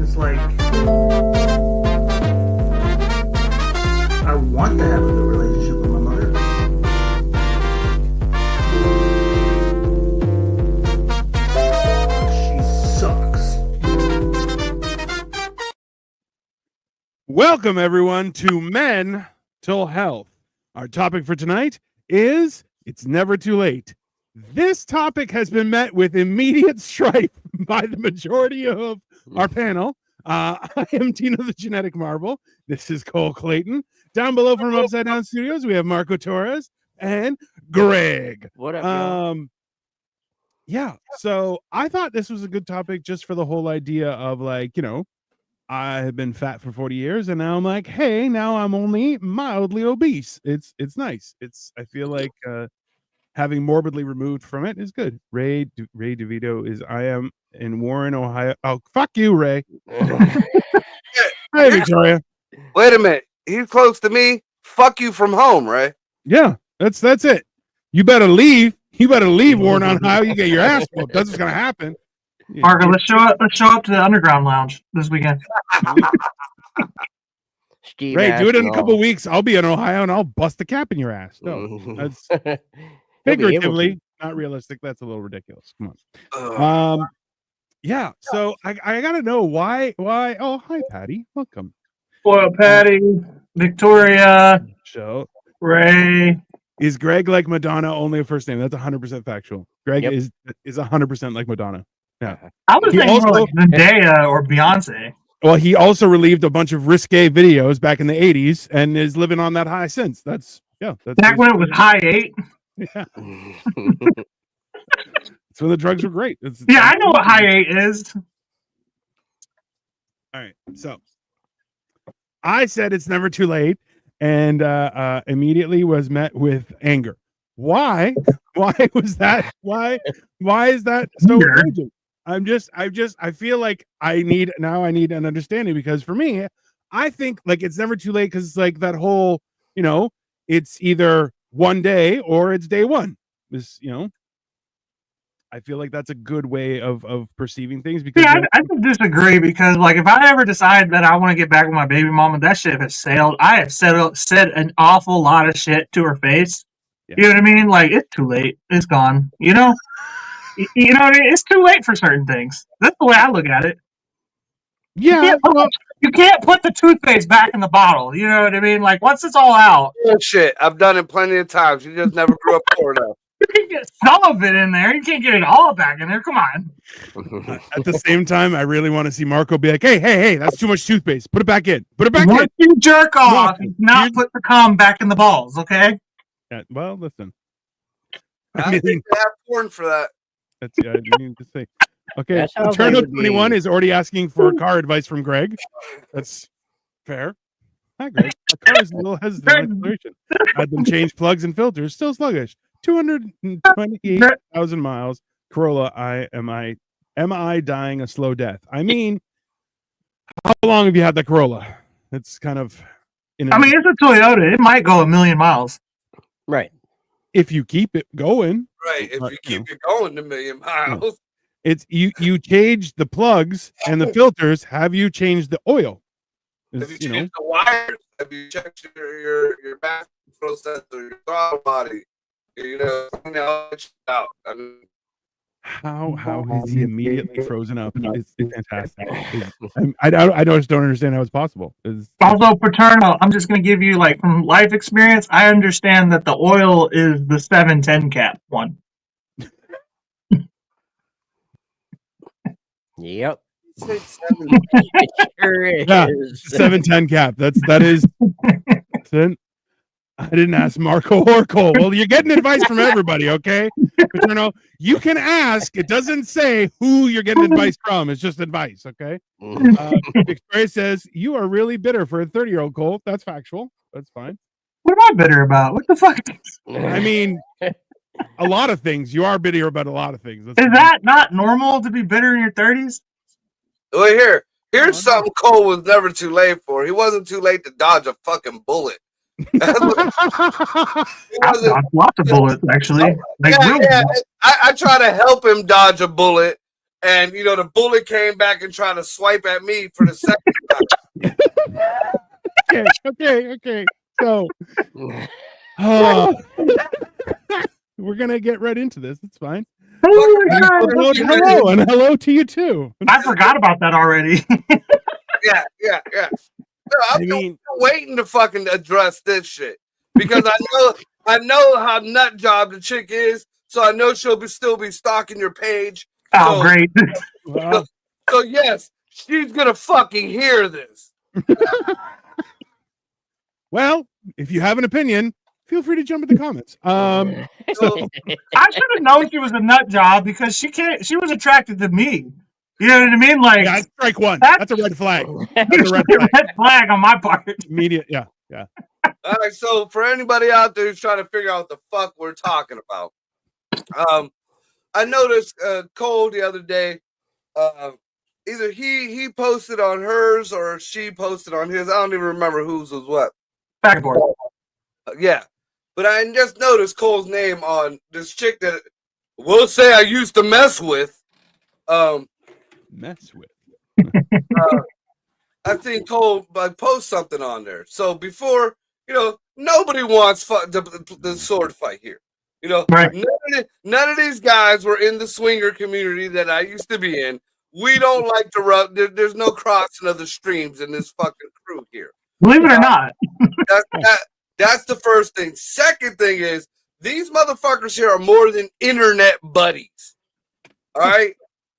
It's like I want to have a good relationship with my mother. She sucks. Welcome, everyone, to Mental Health. Our topic for tonight is It's Never Too Late. This topic has been met with immediate strife by the majority of our panel. I am Tina the Genetic Marvel. This is Cole Clayton. Down below from Upside Down Studios, we have Marco Torres and Greg. What up, y'all? Yeah, so I thought this was a good topic just for the whole idea of, like, you know, I have been fat for 40 years and now I'm like, hey, now I'm only mildly obese. It's nice. I feel like having morbidly removed from it is good. Ray DeVito is I am in Warren, Ohio. Oh, fuck you, Ray. Hey, Victoria. Wait a minute. He's close to me. Fuck you from home, right? Yeah, that's it. You better leave. You better leave Warren, Ohio. You get your ass whooped. That's what's gonna happen. Marco, let's show up to the Underground Lounge this weekend. Ski Ray, mask do it in and a couple all. weeks. I'll be in Ohio and I'll bust the cap in your ass. No, that's figuratively, not realistic. That's a little ridiculous. Come on. Yeah. So I gotta know why. Oh, hi, Patty. Welcome. Well, Patty, Victoria, Show. Ray. Is Greg like Madonna only a first name? That's 100% factual. Greg Yep. is 100% like Madonna. Yeah. I was He thinking also- more like Zendaya or Beyonce. Well, he also relieved a bunch of risque videos back in the 80s and is living on that high since. That's Back when it was high 8. Yeah. It's when the drugs were great. Yeah, I know what high 8 is. All right. So I said it's never too late and immediately was met with anger. Why? Why was that? Why is that so Anger. urgent? I feel like I need an understanding, because for me, I think like it's never too late because it's like that whole, you know, it's either one day or it's day one. This, you know, I feel like that's a good way of perceiving things, because Yeah, I would disagree, because like if I ever decide that I want to get back with my baby mama, that shit has sailed. I have said an awful lot of shit to her face. Yeah. You know what I mean? Like, it's too late. It's gone. You know? You know what I mean? It's too late for certain things. That's the way I look at it. yeah, You can't put the toothpaste back in the bottle. You know what I mean? Like, once it's all out, Shit, I've done it plenty of times. You just never grew up poor enough. you can get some of it in there. You can't get it all back in there. Come on. at the same time, I really want to see Marco be like, hey, that's too much toothpaste. Put it back in. Put it back in. Once you jerk off, No, you cannot put the cum back in the balls, okay? Yeah, well, listen. I think they have porn for that. That's I need to say. Okay, That sounds Eternal like it'd be- 21 is already asking for car advice from Greg. That's fair. Hi, Greg. My car is a little hesitant on acceleration. Had them change plugs and filters. Still sluggish. 228,000 miles. Corolla. Am I dying a slow death? I mean, how long have you had the Corolla? It's kind of. I mean, it's a Toyota. It might go 1,000,000 miles. Right. if you keep it going. Right. If But, you keep it going a million miles. It's you change the plugs and the filters. Have you changed the oil? Have you changed the wires? Have you checked your bathroom process or your throttle body? You know, clean all that shit out. I mean, How has he immediately frozen up? It's fantastic. I just don't understand how it's possible. Also, Paterno, I'm just going to give you, like, from life experience, I understand that the oil is the 710 cap one. Yep. say 7. Sure is. Yeah. 710 cap. That is. I didn't ask Marco or Cole. Well, you're getting advice from everybody, okay? Paterno, you can ask. It doesn't say who you're getting advice from. It's just advice, okay? Victoria says, you are really bitter for a 30-year-old, Cole. That's factual. That's fine. What am I bitter about? What the fuck? I mean, a lot of things. You are bitter about a lot of things. Is that not normal to be bitter in your 30s? Well, here's something Cole was never too late for. He wasn't too late to dodge a fucking bullet. I've dodged lots of bullets, actually. Like, I try to help him dodge a bullet, and the bullet came back and tried to swipe at me for the second time. Okay. So, we're gonna get right into this. It's fine. Holy crap. Hello, and hello to you too. I forgot about that already. Yeah. No, I'm waiting to fucking address this shit because I know how nut job the chick is, so I know she'll still be stalking your page. Oh, So- great. Wow. So yes, she's gonna fucking hear this. Well, if you have an opinion, feel free to jump in the comments. So, I should have known she was a nut job because she was attracted to me. You know what I mean? Like, yeah, strike one. That's- That's a red flag. that's That's a red flag. red flag on my part. Immediate. Yeah. all right, so for anybody out there who's trying to figure out what the fuck we're talking about, I noticed Cole the other day. Either he posted on hers or she posted on his. I don't even remember whose was what. Back and forth. Yeah, but I just noticed Cole's name on this chick that we'll say I used to mess with. Mess with. I think Cole post something on there. So before, nobody wants the sword fight here. Right. None of these guys were in the swinger community that I used to be in. We don't like to rub. There's no crossing of the streams in this fucking crew here. Believe it or not. That's the first thing. Second thing is these motherfuckers here are more than internet buddies. All right,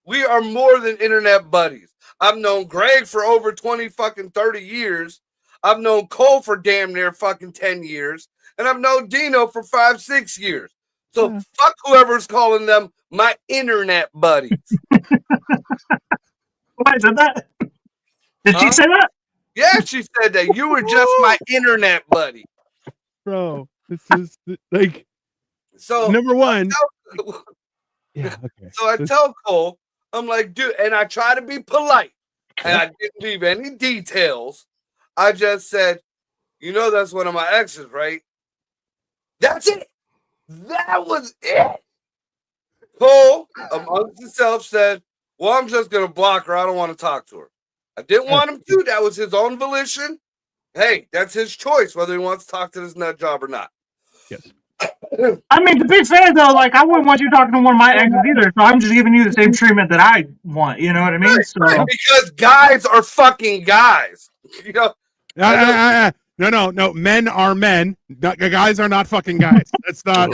we are more than internet buddies. I've known Greg for over 30 years. I've known Cole for damn near fucking 10 years. And I've known Dino for 5-6 years. So fuck whoever's calling them my internet buddies. Why said that? Did she say that? Yeah, she said that. You were just my internet buddy. Bro, this is like So number one. Yeah, okay. So I tell Cole, I'm like, dude, and I try to be polite. And I didn't leave any details. I just said, that's one of my exes, right? That's it. That was it. Cole, amongst himself, said, well, I'm just going to block her. I don't want to talk to her. I didn't want him to. That was his own volition. Hey, that's his choice, whether he wants to talk to this nut job or not. Yes. I mean, to be fair, though, like, I wouldn't want you talking to one of my exes either, so I'm just giving you the same treatment that I want. You know what I mean? Right, So, right, because guys are fucking guys. No. Men are men. Guys are not fucking guys. That's not.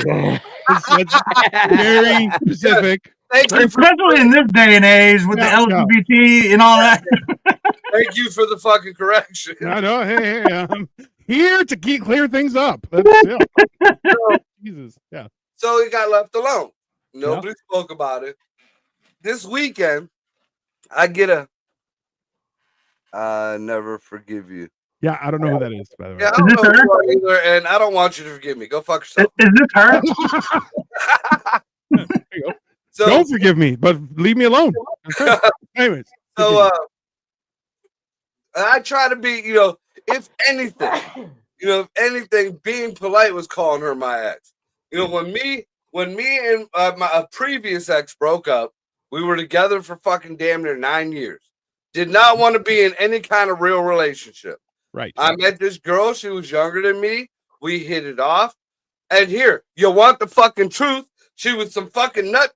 That's very specific. Thank you, especially in this day and age with the LGBT and all that. thank you for the fucking correction. I know. Hey, I'm here to clear things up. That's, Jesus. Yeah. So he got left alone. Nobody spoke about it. This weekend, I get I never forgive you. Yeah, I don't know who that is, by the way. Yeah, I don't know who you are either, and I don't want you to forgive me. Go fuck yourself. Is this her? There you go. So, Don't forgive me, but leave me alone. Anyways. so I try to be, if anything, being polite was calling her my ex. When me and my previous ex broke up, we were together for fucking damn near 9 years. Did not want to be in any kind of real relationship. Right. I met this girl. She was younger than me. We hit it off. And here, you want the fucking truth? She was some fucking nut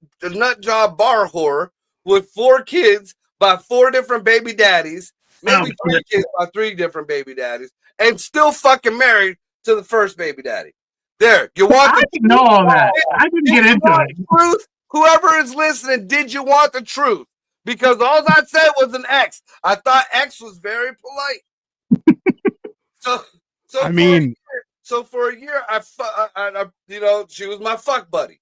job bar whore with 4 kids by 4 different baby daddies, maybe 3 kids by 3 different baby daddies, and still fucking married to the first baby daddy. There, you want I didn't know all that. I didn't get into it. Truth? Whoever is listening, did you want the truth? Because all I said was an X. I thought X was very polite. So I mean, for a year, I she was my fuck buddy.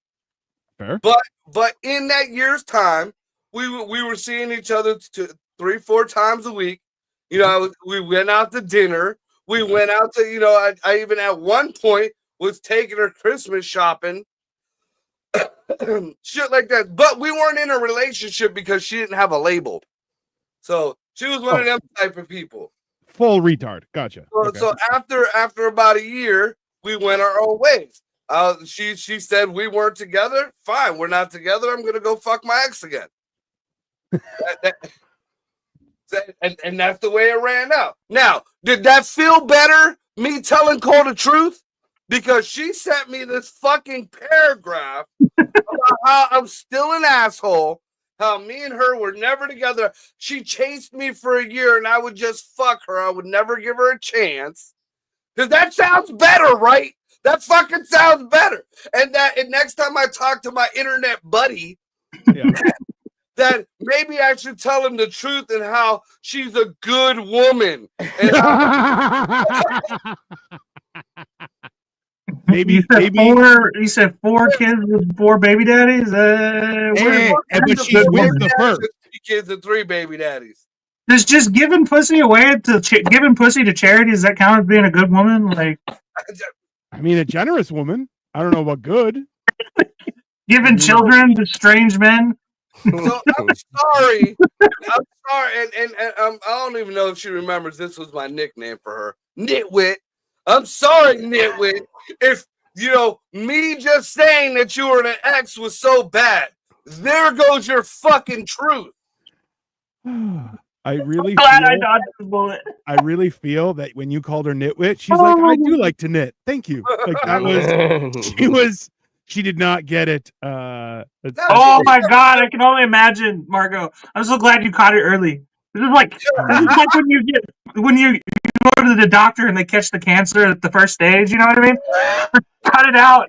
Fair. But in that year's time, we were seeing each other 3-4 times a week. We went out to dinner. We went out to I even at one point was taking her Christmas shopping. Shit like that. But we weren't in a relationship because she didn't have a label. So she was one of them type of people. Full retard. Gotcha. So after about a year, we went our own ways. She said we weren't together. Fine, we're not together. I'm gonna go fuck my ex again. And that's the way it ran out. Now, did that feel better, me telling Cole the truth? Because she sent me this fucking paragraph about how I'm still an asshole, how me and her were never together. She chased me for a year and I would just fuck her. I would never give her a chance. Because that sounds better, right? That fucking sounds better. And next time I talk to my internet buddy, that maybe I should tell him the truth and how she's a good woman. And maybe you said 4 kids with 4 baby daddies. But she's with the first 3 kids and 3 baby daddies. Does just giving pussy away to giving pussy to charity, does that count as being a good woman? Like, I mean, a generous woman. I don't know about good. Giving children to strange men. So I'm sorry. And I don't even know if she remembers this was my nickname for her. Nitwit. I'm sorry, Nitwit. If, me just saying that you were an ex was so bad. There goes your fucking truth. I really Glad I dodged the bullet. I really feel that when you called her nitwit, she's like, I do like to knit. Thank you. Like that was she did not get it. Oh my god, I can only imagine, Margo. I'm so glad you caught it early. This is like when you go to the doctor and they catch the cancer at the first stage, you know what I mean? Cut it out.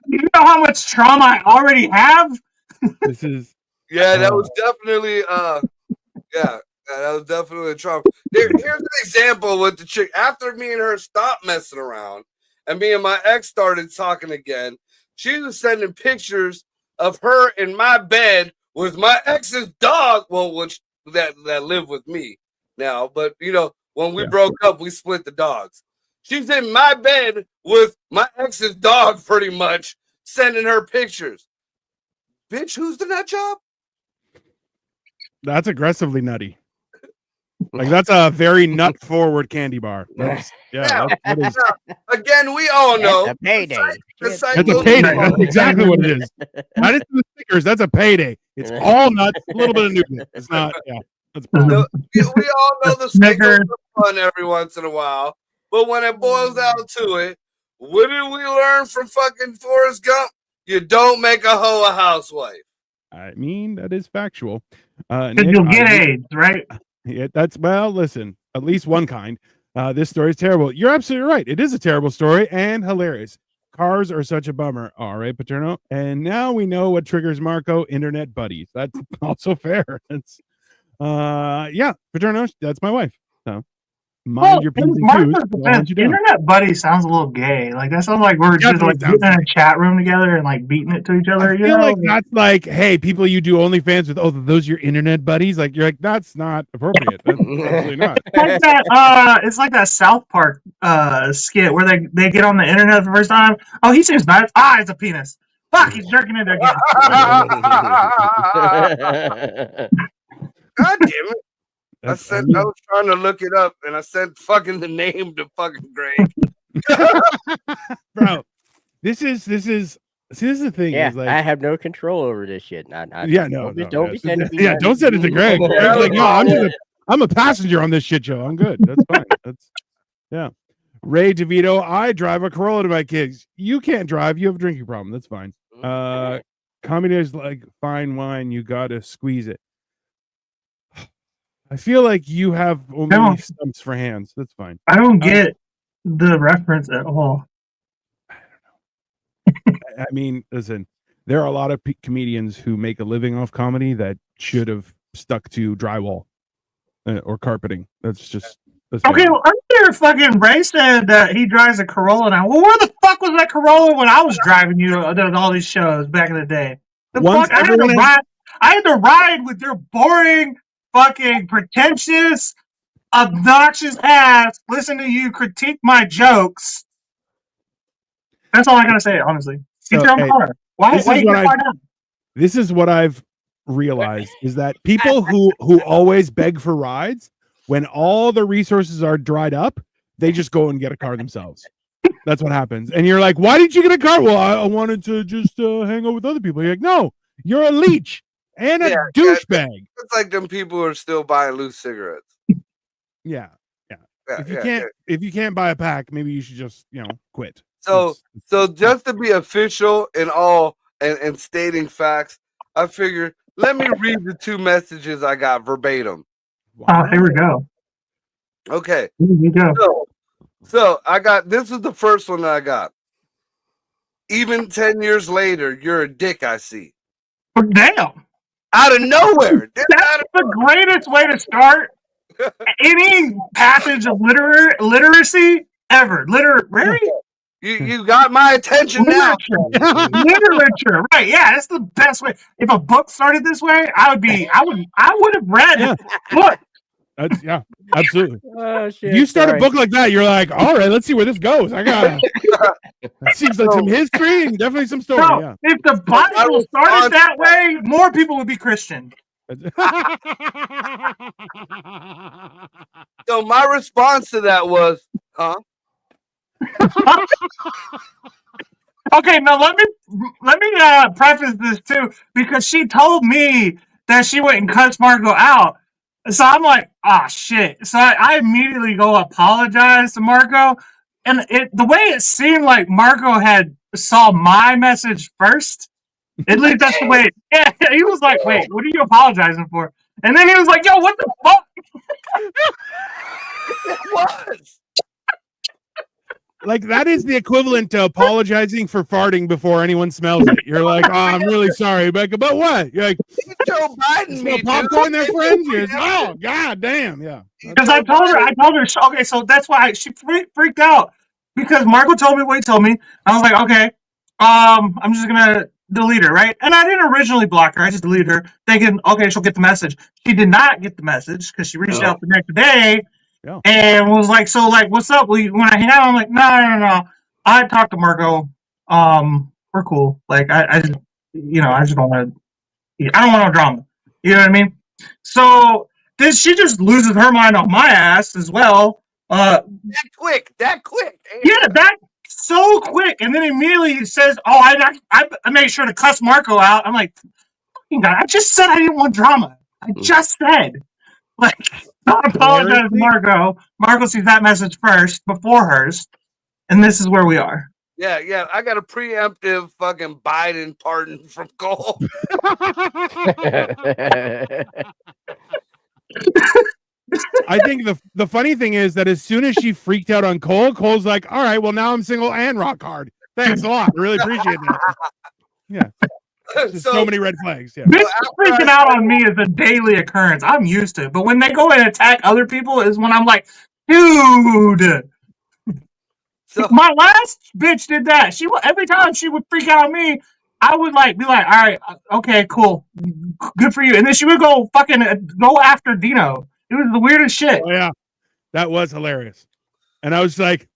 You know how much trauma I already have? This is that was definitely that was definitely a trauma. Here's an example with the chick. After me and her stopped messing around and me and my ex started talking again, she was sending pictures of her in my bed with my ex's dog, which that lived with me now, but when we broke up, we split the dogs. She's in my bed with my ex's dog, pretty much, sending her pictures. Bitch, who's the nut job? That's aggressively nutty. Like that's a very nut forward candy bar. That is, again, we all know that's a payday. That's a payday. That's exactly what it is. Not into the stickers. That's a payday. It's all nuts, a little bit of nougat. It's not. Yeah, that's we all know the stickers are fun every once in a while, but when it boils down to it, what did we learn from fucking Forrest Gump? You don't make a hoe a housewife. I mean, that is factual. Because you'll get AIDS, right? Yeah, listen, at least one kind. This story is terrible. You're absolutely right. It is a terrible story and hilarious. Cars are such a bummer. All right, Paterno. And now we know what triggers Marco, internet buddies. That's also fair. That's Paterno, that's my wife. So mind your P's and Q's. Internet buddy sounds a little gay. Like that sounds like we're just like getting in a chat room together and like beating it to each other. I feel like that's like, hey, people you do OnlyFans with, those your internet buddies. Like you're like, that's not appropriate. That's absolutely not. It's like that South Park skit where they get on the internet for the first time. Oh, he seems nice. It's a penis. Fuck, he's jerking it again. God damn it. I was trying to look it up and I sent fucking the name to fucking Greg. Bro, this is the thing. Yeah, is like, I have no control over this shit. Don't send it. Don't send it to Greg. Greg's like, no, I'm a passenger on this shit show. I'm good. That's fine. Ray DeVito, I drive a Corolla to my kids. You can't drive. You have a drinking problem. That's fine. Communist like fine wine. You gotta squeeze it. I feel like you have only stumps for hands. That's fine. I don't get the reference at all. I don't know. I mean, listen, there are a lot of comedians who make a living off comedy that should have stuck to drywall or carpeting. That's okay. Well, earlier, fucking Ray said that he drives a Corolla now. Well, where the fuck was that Corolla when I was driving you to all these shows back in the day? I had to ride with your boring, fucking pretentious, obnoxious ass. Listen to you critique my jokes. That's all I gotta say, honestly. Get your own car. This is what I've realized is that people who always beg for rides, when all the resources are dried up, they just go and get a car themselves. That's what happens. And you're like, why did you get a car? Well, I wanted to just hang out with other people. You're like, no, you're a leech. and a douchebag. It's like them people who are still buying loose cigarettes. Yeah. If you can't buy a pack, maybe you should just quit. So just to be official in all and stating facts, I figured let me read the 2 messages I got verbatim. Wow. Here we go. Okay. Here we go. So I got, this is the first one that I got. Even 10 years later, you're a dick, I see. Damn. Out of nowhere. That's the greatest way to start any passage of literacy ever. Literary? You got my attention now. Literature, right? Yeah, that's the best way. If a book started this way, I would have read it. Look. Absolutely. Oh, shit, you start a book like that, you're like, all right, let's see where this goes. That seems like some history and definitely some story. No, if the Bible started that way, more people would be Christian. So my response to that was, huh? Okay, now let me preface this too, because she told me that she went and cussed Marco out. So I'm like, shit. So I immediately go apologize to Marco. And the way it seemed like Marco had saw my message first, at least that's the way. He was like, wait, what are you apologizing for? And then he was like, yo, what the fuck? It was. Like, that is the equivalent to apologizing for farting before anyone smells it. You're like, I'm really sorry, Becca, but what? You're like, Joe Biden, me popcorn there, friends. You're like, god damn, yeah. Because I told her, okay, so that's why she freaked out, because Marco told me what he told me. I was like, okay, I'm just gonna delete her, right? And I didn't originally block her. I just deleted her, thinking, okay, she'll get the message. She did not get the message because she reached out the next day. Yeah. And was like, so, like, what's up? When I hang out, I'm like, no. I talked to Marco. We're cool. Like, I just, I just don't want to. I don't want no drama. You know what I mean? So then she just loses her mind on my ass as well. That quick. Yeah, that so quick. And then immediately says, "Oh, I made sure to cuss Marco out." I'm like, God, I just said I didn't want drama. I just said, like. Don't apologize to Marco. Marco sees that message first before hers, and this is where we are. Yeah. I got a preemptive fucking Biden pardon from Cole. I think the funny thing is that as soon as she freaked out on Cole, Cole's like, all right, well, now I'm single and rock hard. Thanks a lot. I really appreciate that. Yeah. So many red flags. Yeah. This freaking out on me is a daily occurrence. I'm used to it. But when they go and attack other people is when I'm like, dude. So my last bitch did that. Every time she would freak out on me, I would be like, all right, okay, cool. Good for you. And then she would go after Dino. It was the weirdest shit. Oh, yeah. That was hilarious. And I was like,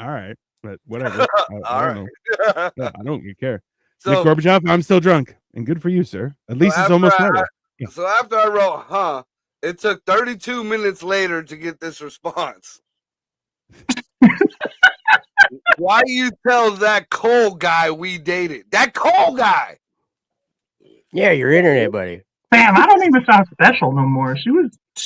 all right, but whatever. I don't know. Yeah, I don't care. So, Nick Gorbachev, I'm still drunk, and good for you, sir. At least it's almost better. So after I wrote, it took 32 minutes later to get this response. Why you tell that Cole guy we dated? That Cole guy. Yeah, your internet buddy. Damn, I don't even sound special no more. She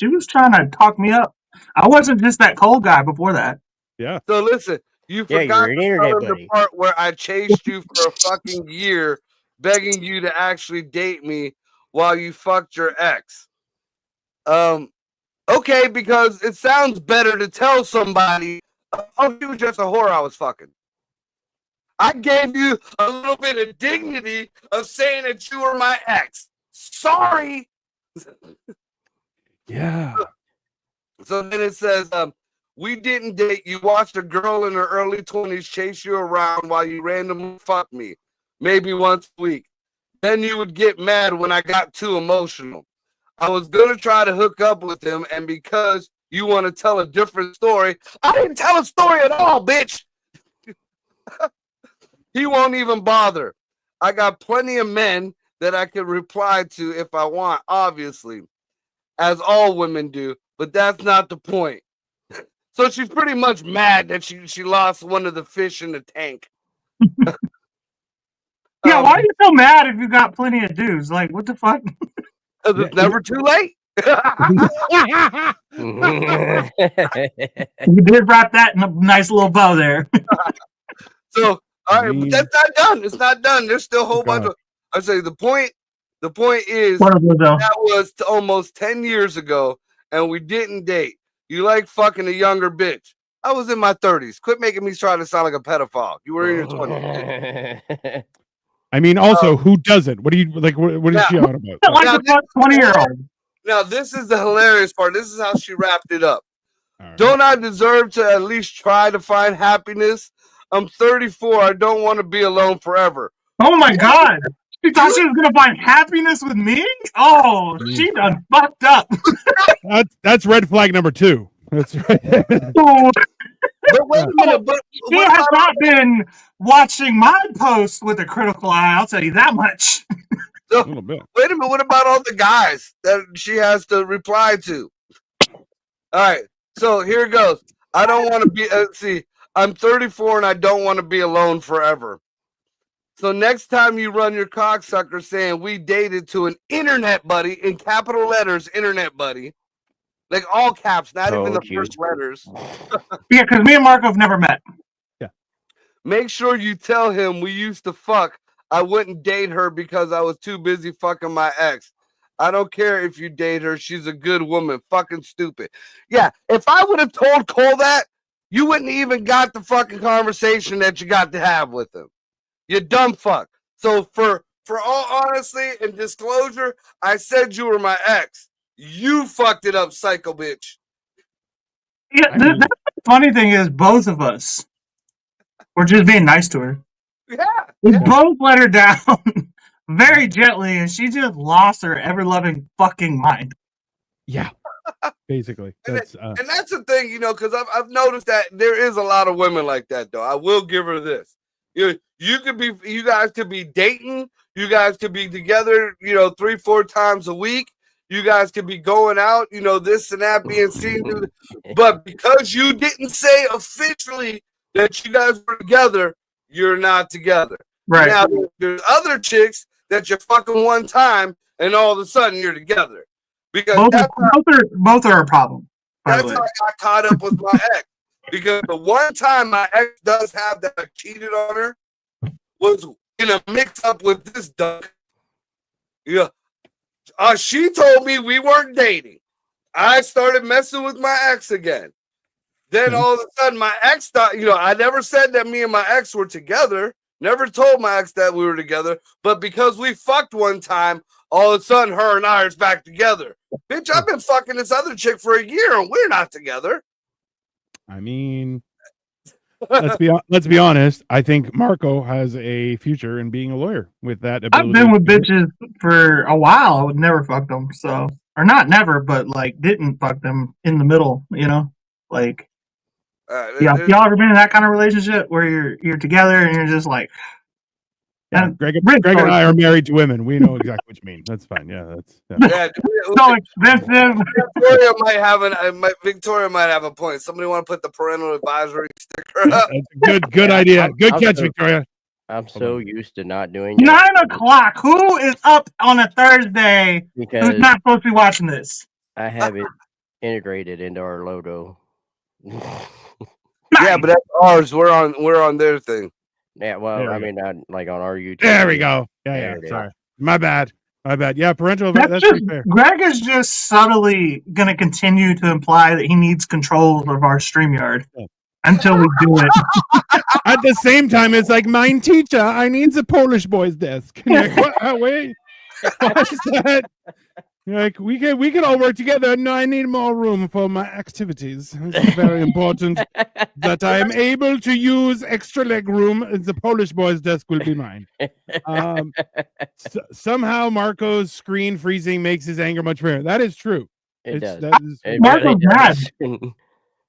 was trying to talk me up. I wasn't just that Cole guy before that. Yeah. So listen. You forgot the part where I chased you for a fucking year, begging you to actually date me while you fucked your ex. Okay, because it sounds better to tell somebody, oh, you were just a whore I was fucking. I gave you a little bit of dignity of saying that you were my ex. Sorry. Yeah. So then it says, we didn't date. You watched a girl in her early 20s chase you around while you randomly fucked me, maybe once a week. Then you would get mad when I got too emotional. I was going to try to hook up with him, and because you want to tell a different story, I didn't tell a story at all, bitch. He won't even bother. I got plenty of men that I could reply to if I want, obviously, as all women do, but that's not the point. So she's pretty much mad that she lost one of the fish in the tank. Yeah, why are you so mad if you got plenty of dudes? Like, what the fuck? Because it's never too late. You did wrap that in a nice little bow there. So, all right, but that's not done. It's not done. There's still a whole bunch of. I say the point is that was almost 10 years ago, and we didn't date. You like fucking a younger bitch. I was in my 30s. Quit making me try to sound like a pedophile. You were in your 20s. I mean, also, who doesn't? What do you like? What is she on about? Like a 20-year-old. Now, this is the hilarious part. This is how she wrapped it up. Right. Don't I deserve to at least try to find happiness? I'm 34. I don't want to be alone forever. Oh my God. She thought she was going to find happiness with me? Oh, she done fucked up. That's red flag number 2. That's right. But wait a minute. She has not been watching my posts with a critical eye. I'll tell you that much. A little bit. Wait a minute. What about all the guys that she has to reply to? All right. So here it goes. I don't want to be. See, I'm 34 and I don't want to be alone forever. So next time you run your cocksucker saying we dated to an internet buddy in capital letters, internet buddy, like all caps, not even the first letters. Yeah, because me and Marco have never met. Yeah. Make sure you tell him we used to fuck. I wouldn't date her because I was too busy fucking my ex. I don't care if you date her. She's a good woman. Fucking stupid. Yeah, if I would have told Cole that, you wouldn't even got the fucking conversation that you got to have with him. You dumb fuck. So for all honesty and disclosure, I said you were my ex. You fucked it up, psycho bitch. Yeah, the funny thing is both of us were just being nice to her. Yeah. We both let her down very gently, and she just lost her ever-loving fucking mind. Yeah. Basically. And that's the thing, you know, because I've noticed that there is a lot of women like that, though. I will give her this. You guys could be dating, you guys could be together, 3-4 times a week, you guys could be going out, this and that, being seen, but because you didn't say officially that you guys were together, you're not together. Right. Now there's other chicks that you're fucking one time and all of a sudden you're together. Because both are a problem. That's how I got caught up with my ex. Because the one time my ex does have that I cheated on her was in a mix up with this duck. Yeah. She told me we weren't dating. I started messing with my ex again. Then all of a sudden my ex thought, I never said that me and my ex were together. Never told my ex that we were together. But because we fucked one time, all of a sudden her and I are back together. Bitch, I've been fucking this other chick for a year and we're not together. I mean, let's be honest. I think Marco has a future in being a lawyer with that ability. I've been with bitches for a while. I would never fuck them. So, or not never, but like didn't fuck them in the middle, like. Y'all ever been in that kind of relationship where you're together and you're just like, yeah, Greg and I are married to women. We know exactly what you mean. That's fine. Yeah, so expensive. Victoria might have a point. Somebody want to put the parental advisory sticker up? That's a good idea. Good catch, Victoria. I'm so used to not doing it. 9:00. Who is up on a Thursday who's not supposed to be watching this? I have it integrated into our logo. Yeah, but that's ours. We're on their thing. Yeah, well, I mean, like on our YouTube. There we go. Yeah. Sorry, my bad. Yeah, parental. That's pretty fair. Greg is just subtly going to continue to imply that he needs control of our StreamYard until we do it. At the same time, it's like, mine teacher, I need the Polish boy's desk. Like, what? Oh, wait, what is that? Like, we can all work together. No, I need more room for my activities. It's very important that I am able to use extra leg room. The Polish boy's desk will be mine. Somehow Marco's screen freezing makes his anger much better. That is true. It does. Marco's mad.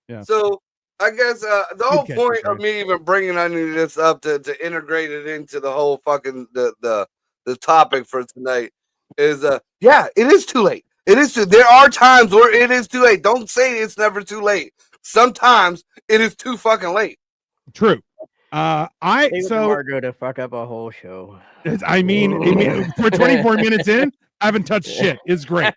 Yeah. So I guess the whole point of me even bringing any of this up to integrate it into the whole fucking the topic for tonight is it is too late. There are times where it is too late. Don't say it's never too late. Sometimes it is too fucking late. True. So Margo to fuck up a whole show. I mean, for 24 minutes in, haven't touched shit. It's great.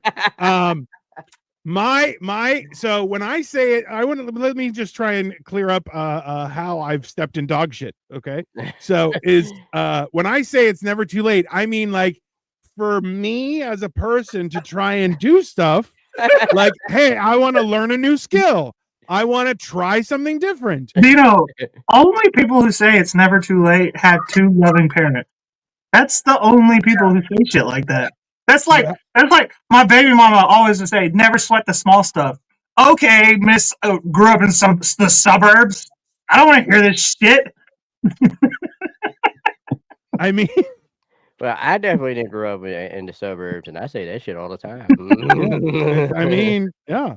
So when I say it, let me just try and clear up how I've stepped in dog shit. Okay. So when I say it's never too late, I mean, like, for me as a person to try and do stuff like, hey, I want to learn a new skill. I want to try something different. Only people who say it's never too late have two loving parents. That's the only people who say shit like that. That's like my baby mama always would say, never sweat the small stuff. Okay, miss, grew up in the suburbs. I don't want to hear this shit. I mean, well, I definitely didn't grow up in the suburbs, and I say that shit all the time. I mean, yeah.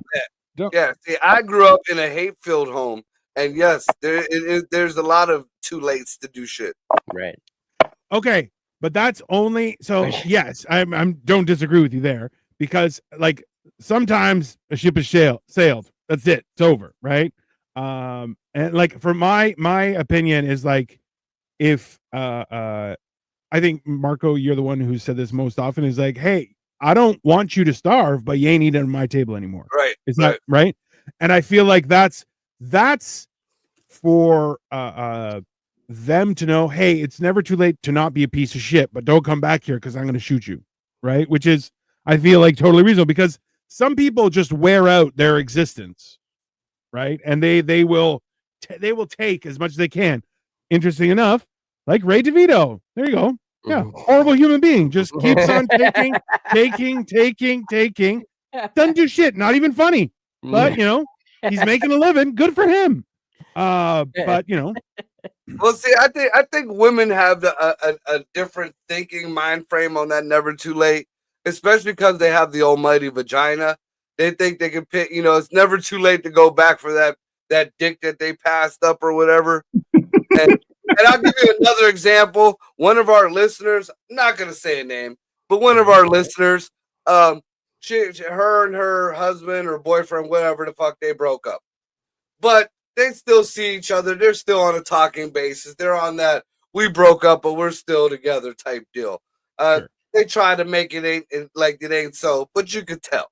See, I grew up in a hate-filled home, and yes, there's a lot of too lates to do shit. Right. Okay, but that's only so. Yes, I'm don't disagree with you there, because like sometimes a ship is sailed. That's it. It's over, right? And like for my opinion is like, if I think, Marco, you're the one who said this most often, is like, hey, I don't want you to starve, but you ain't eating at my table anymore. Right. Is that right? And I feel like that's for them to know, hey, it's never too late to not be a piece of shit, but don't come back here because I'm going to shoot you. Right. Which is, I feel like, totally reasonable, because some people just wear out their existence. Right. And they will take as much as they can. Interesting enough, like Ray DeVito. There you go. Yeah. Horrible human being. Just keeps on taking. Doesn't do shit. Not even funny. But, he's making a living. Good for him. But, Well, see, I think women have a different thinking mind frame on that never too late, especially because they have the almighty vagina. They think they can pick, it's never too late to go back for that dick that they passed up or whatever. And I'll give you another example. One of our listeners, I'm not going to say a name, but one of our listeners, her and her husband or boyfriend, whatever the fuck, they broke up. But they still see each other. They're still on a talking basis. They're on that we broke up, but we're still together type deal. Sure. They try to make it ain't so, but you could tell.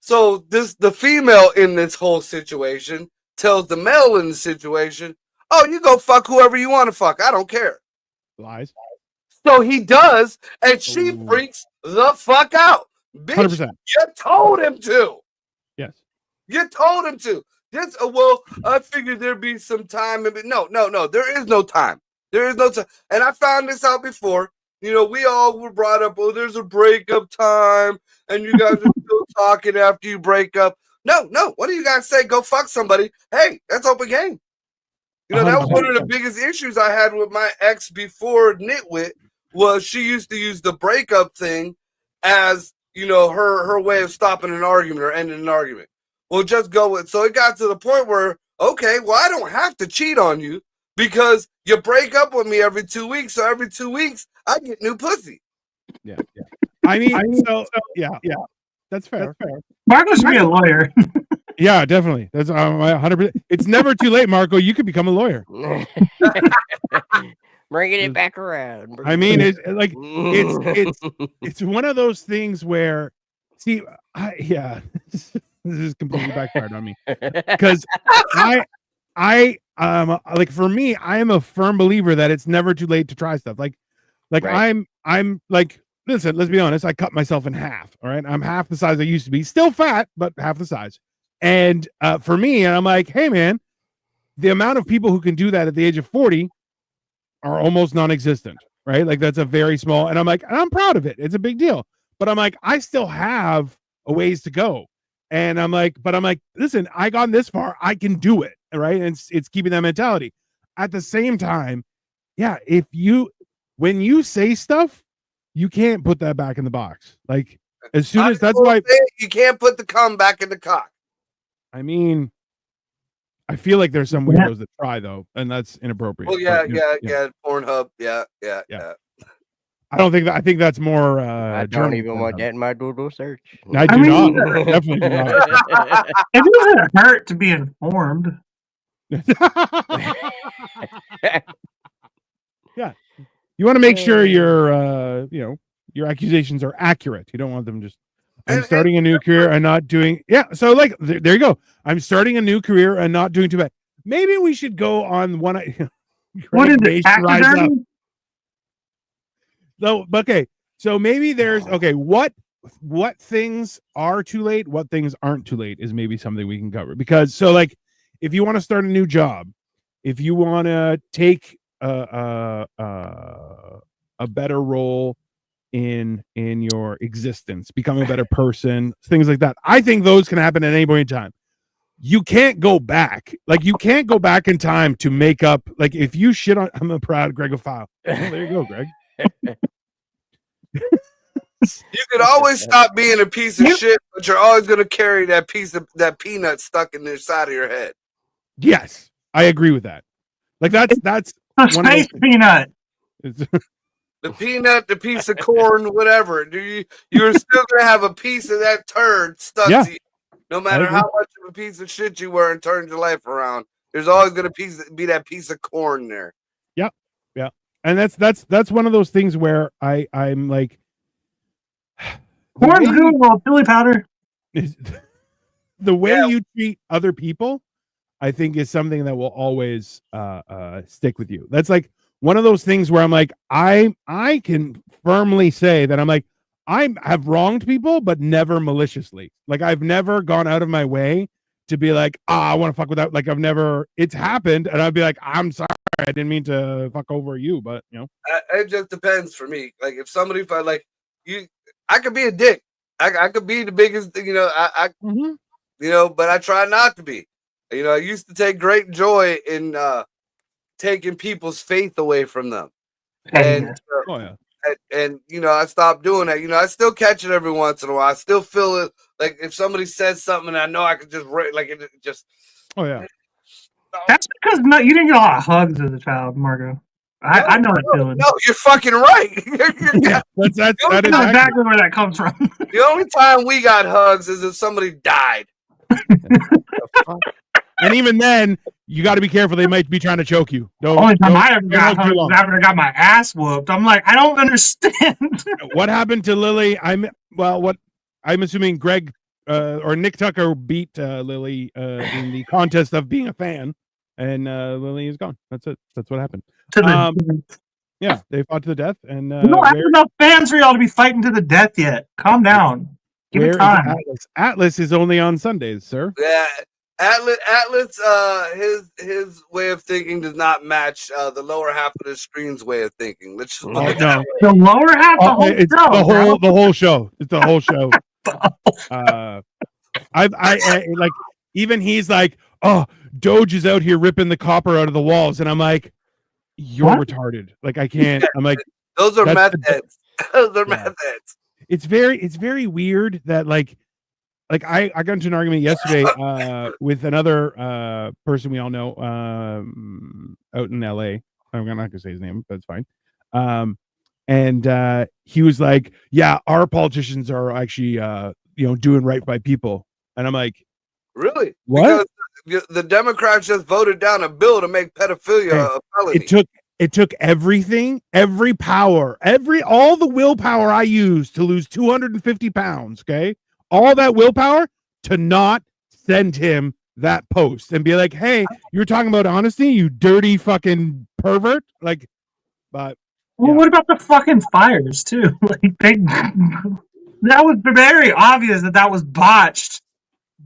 So the female in this whole situation tells the male in the situation, oh, you go fuck whoever you want to fuck. I don't care. Lies. So he does, and she freaks the fuck out. Bitch, 100%. You told him to. Yes. You told him to. I figured there'd be some time. No. There is no time. There is no time. And I found this out before. We all were brought up, oh, there's a breakup time, and you guys are still talking after you break up. No. What do you guys say? Go fuck somebody. Hey, that's open game. That was one of the biggest issues I had with my ex before Nitwit, was she used to use the breakup thing as, her way of stopping an argument or ending an argument. Well, just go with, so it got to the point where, okay, well, I don't have to cheat on you because you break up with me every 2 weeks. So every 2 weeks, I get new pussy. Yeah. I mean, yeah. That's fair. Marco should be a lawyer. Yeah, definitely. That's 100%. It's never too late, Marco. You could become a lawyer. Bringing it back around. I mean, it's one of those things where, see, this is completely backfired on me, because I like, for me, I am a firm believer that it's never too late to try stuff. Like right. I'm like, listen, let's be honest. I cut myself in half. All right, I'm half the size I used to be. Still fat, but half the size. And for me, and I'm like, hey man, the amount of people who can do that at the age of 40 are almost non-existent, right? Like, that's a very small, and I'm like, and I'm proud of it. It's a big deal. But I'm like, I still have a ways to go. And I'm like, listen, I got this far, I can do it. Right. And it's keeping that mentality. At the same time, yeah, when you say stuff, you can't put that back in the box. Like, as soon as that's why you can't put the cum back in the cock. I mean, I feel like there's some weirdos that try though, and that's inappropriate. Well, yeah. Pornhub, yeah. I think that's more. I don't even want that in my Google search. I do not. Definitely do not. It doesn't hurt to be informed. Yeah, you want to make sure you're, your accusations are accurate. You don't want them just. I'm And- starting a new career and not doing. Yeah. So like, there you go. I'm starting a new career and not doing too bad. Maybe we should go on one. What is Race it? to rise up. Taxidermy? So okay, so maybe there's what things are too late, what things aren't too late is maybe something we can cover. Because so like if you want to start a new job, if you want to take a better role in your existence, become a better person, things like that, I think those can happen at any point in time. You can't go back. Like you can't go back in time to make up. Like if you shit on, I'm a proud Gregophile. Oh, there you go, Greg. You could always stop being a piece of shit, but you're always gonna carry that piece of that peanut stuck in the side of your head. Yes, I agree with that. Like that's A one of space those- peanut. The peanut, the piece of corn, whatever. You're still gonna have a piece of that turd stuck Yeah. to you. No matter agree. how much of a piece of shit you were and turned your life around, there's always gonna be that piece of corn there. and that's one of those things where I'm like Corn's good, well, chili powder. the way Yeah. you treat other people, I think is something that will always stick with you. That's like one of those things where I'm like, I can firmly say that I'm like, I have wronged people, but never maliciously. Like I've never gone out of my way to be like, I want to fuck with that. Like I've never, it's happened, and I'd be like, I'm sorry, I didn't mean to fuck over you, but you know, It just depends for me. Like if somebody felt like you, I could be a dick. I could be the biggest, you know. You know, but I try not to be. You know, I used to take great joy in taking people's faith away from them, and oh yeah. and you know, I stopped doing that. You know, I still catch it every once in a while. I still feel it. Like if somebody says something, and I know I could just like it just. Oh yeah. That's because you didn't get a lot of hugs as a child, Margo. I know that feeling. No, you're fucking right. Yeah, that's I that is know accurate. exactly where that comes from. The only time we got hugs is if somebody died. And even then, you got to be careful. They might be trying to choke you. The only time I ever don't got hug too hugged long. was after I got my ass whooped. I'm like, I don't understand. What happened to Lily? I'm assuming Greg or Nick Tucker beat Lily in the contest of being a fan, and Lily is gone. That's it. That's what happened. To the, Yeah, they fought to the death. And we don't have enough fans for y'all to be fighting to the death yet. Calm down. Give where it is time. Atlas? Atlas is only on Sundays, sir. Yeah, Atlas, his way of thinking does not match the lower half of the screen's way of thinking. Let's just look at no. that. The lower half, the whole It's show. the whole show. It's the whole show. I like even he's like, oh, Doge is out here ripping the copper out of the walls, and I'm like, you're What? retarded. Like I can't. I'm like, Those are That's the- meth heads. Those are Yeah. meth heads. it's very weird that like I got into an argument yesterday with another person we all know out in LA. I'm not gonna say his name, but it's fine. And he was like, yeah, our politicians are actually doing right by people. And I'm like, Really? what? Because the Democrats just voted down a bill to make pedophilia a felony. It took everything, every power, all the willpower I used to lose 250 pounds, okay? All that willpower to not send him that post and be like, hey, you're talking about honesty, you dirty fucking pervert. Like, but Well, Yeah. what about the fucking fires too? Like that was very obvious that was botched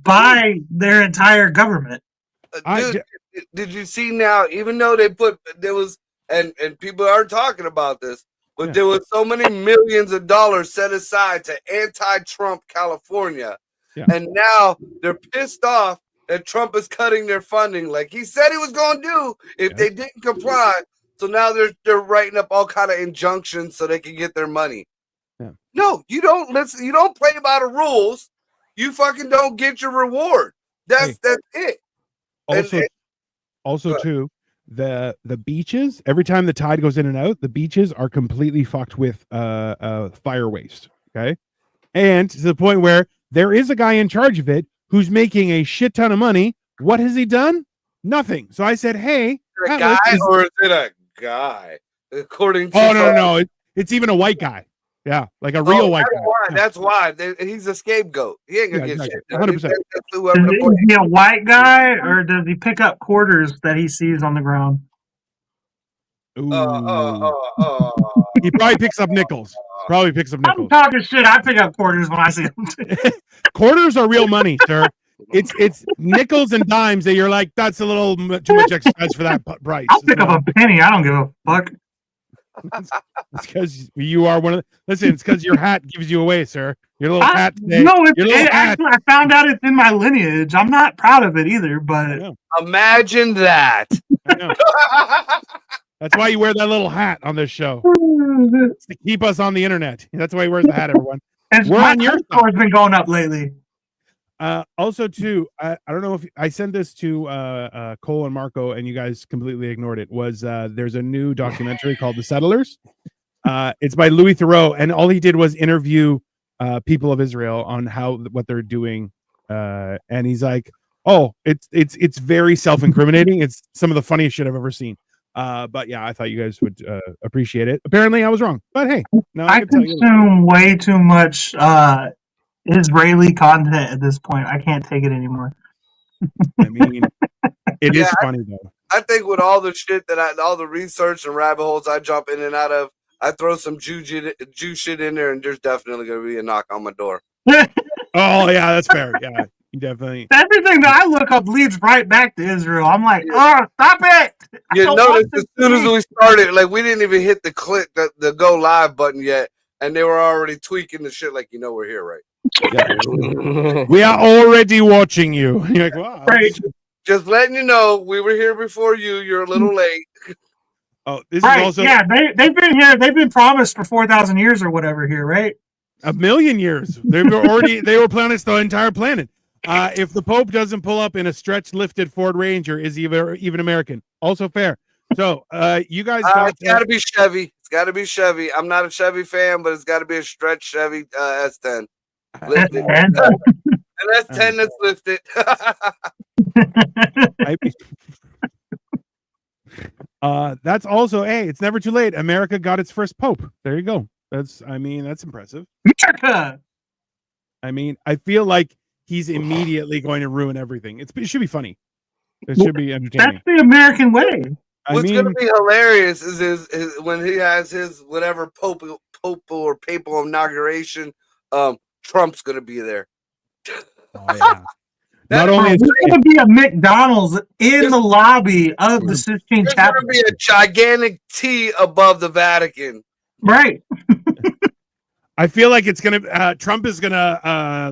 by their entire government. Dude, did you see now? Even though there was and people aren't talking about this, but Yeah. there was so many millions of dollars set aside to anti-Trump California, Yeah. and now they're pissed off that Trump is cutting their funding, like he said he was going to do if Yeah. they didn't comply. So now they're writing up all kind of injunctions so they can get their money. Yeah. No, you don't listen. You don't play by the rules. You fucking don't get your reward. That's it. Also Right. too, the beaches, every time the tide goes in and out, the beaches are completely fucked with fire waste. Okay. And to the point where there is a guy in charge of it who's making a shit ton of money. What has he done? Nothing. So I said, hey, Is it a Atlas guy is- or is it a guy? According to oh no, it's even a white guy. Yeah, like a real white guy. Yeah. That's why. He's a scapegoat. He ain't gonna get exactly. shit. 100%. Is he a white guy, or does he pick up quarters that he sees on the ground? Ooh. He probably picks up nickels. I'm talking shit. I pick up quarters when I see them. Quarters are real money, sir. It's nickels and dimes that you're like, that's a little too much exercise for that price. I'll pick up a penny. I don't give a fuck. It's because you are one of the. Listen, it's because your hat gives you away, sir. Your little hat. No, actually, I found out it's in my lineage. I'm not proud of it either, but imagine that. I know. That's why you wear that little hat on this show. It's to keep us on the internet. That's why he wears the hat, everyone. We're on your score's been going up lately. Also, too, I don't know if I sent this to Cole and Marco, and you guys completely ignored it. There's a new documentary called The Settlers. It's by Louis Theroux, and all he did was interview people of Israel on what they're doing. And he's like, "Oh, it's very self-incriminating. It's some of the funniest shit I've ever seen." But yeah, I thought you guys would appreciate it. Apparently, I was wrong. But hey, I consume way too much Israeli content at this point. I can't take it anymore. I mean, it is funny though. I think with all the shit all the research and rabbit holes I jump in and out of, I throw some Jew shit in there, and there's definitely going to be a knock on my door. Oh yeah, that's fair. Yeah, you definitely. Everything that I look up leads right back to Israel. I'm like, oh, stop it! You notice as soon as we started, like we didn't even hit the go live button yet, and they were already tweaking the shit. Like, we're here, right? Yeah. We are already watching you. You're like, wow. Right. Just letting you know, we were here before you. You're a little late. Oh, this right. is also they've been here. They've been promised for 4,000 years or whatever here, right? 1,000,000 years. They were planning the entire planet. If the Pope doesn't pull up in a stretch lifted Ford Ranger, is he even American? Also fair. So you guys it's got to be Chevy. It's got to be Chevy. I'm not a Chevy fan, but it's got to be a stretch Chevy S10. Lifted. An S10 that's lifted. That's also it's never too late. America got its first Pope. There you go. That's impressive. America. I mean, I feel like he's immediately going to ruin everything. It should be funny. It should be entertaining. That's the American way. What's going to be hilarious is when he has his whatever Pope or papal inauguration. Trump's going to be there. Oh, yeah. Not only is there's going to be a McDonald's in the lobby of the Sistine Chapel. There's going to be a gigantic T above the Vatican. Right. I feel like it's gonna. Trump is gonna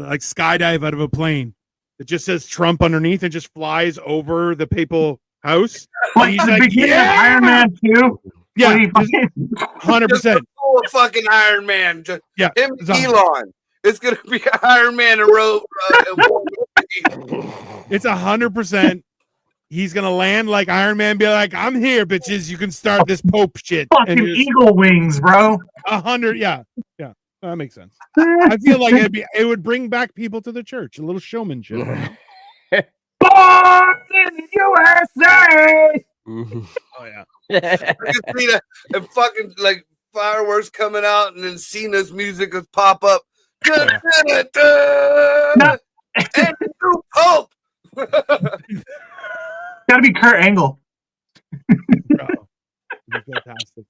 like skydive out of a plane. It just says Trump underneath and just flies over the papal house. Like he's like, yeah, Iron Man 2. Yeah, 100%. Fucking Iron Man. Just yeah, him, Elon. It's gonna be Iron Man and Rogue. It's 100%. He's gonna land like Iron Man, be like, "I'm here, bitches. You can start this Pope shit." Fucking eagle wings, bro. 100, yeah. That makes sense. I feel like it would bring back people to the church. A little showmanship. Born in the USA. Oh yeah. You can see the fucking like fireworks coming out, and then Cena's music would pop up. And the new Pope. Gotta be Kurt Angle. Fantastic.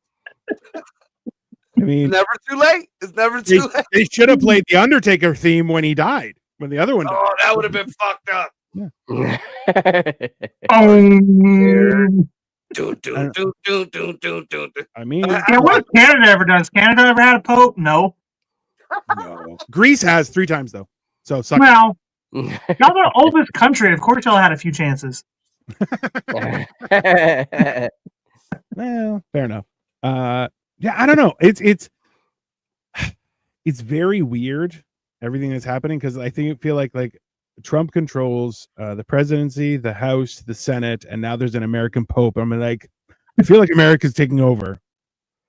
I mean, it's never too late. It's never too late. They should have played the Undertaker theme when he died. When the other one died. Oh, that would have been fucked up. Yeah. I mean, what Canada ever does? Canada ever had a Pope? No. Greece has 3 times though. So suck. Well, y'all the oldest country. Of course, y'all had a few chances. Well, fair enough. Yeah, I don't know. It's very weird everything that's happening because I feel like Trump controls the presidency, the House, the Senate, and now there's an American Pope. I feel like America's taking over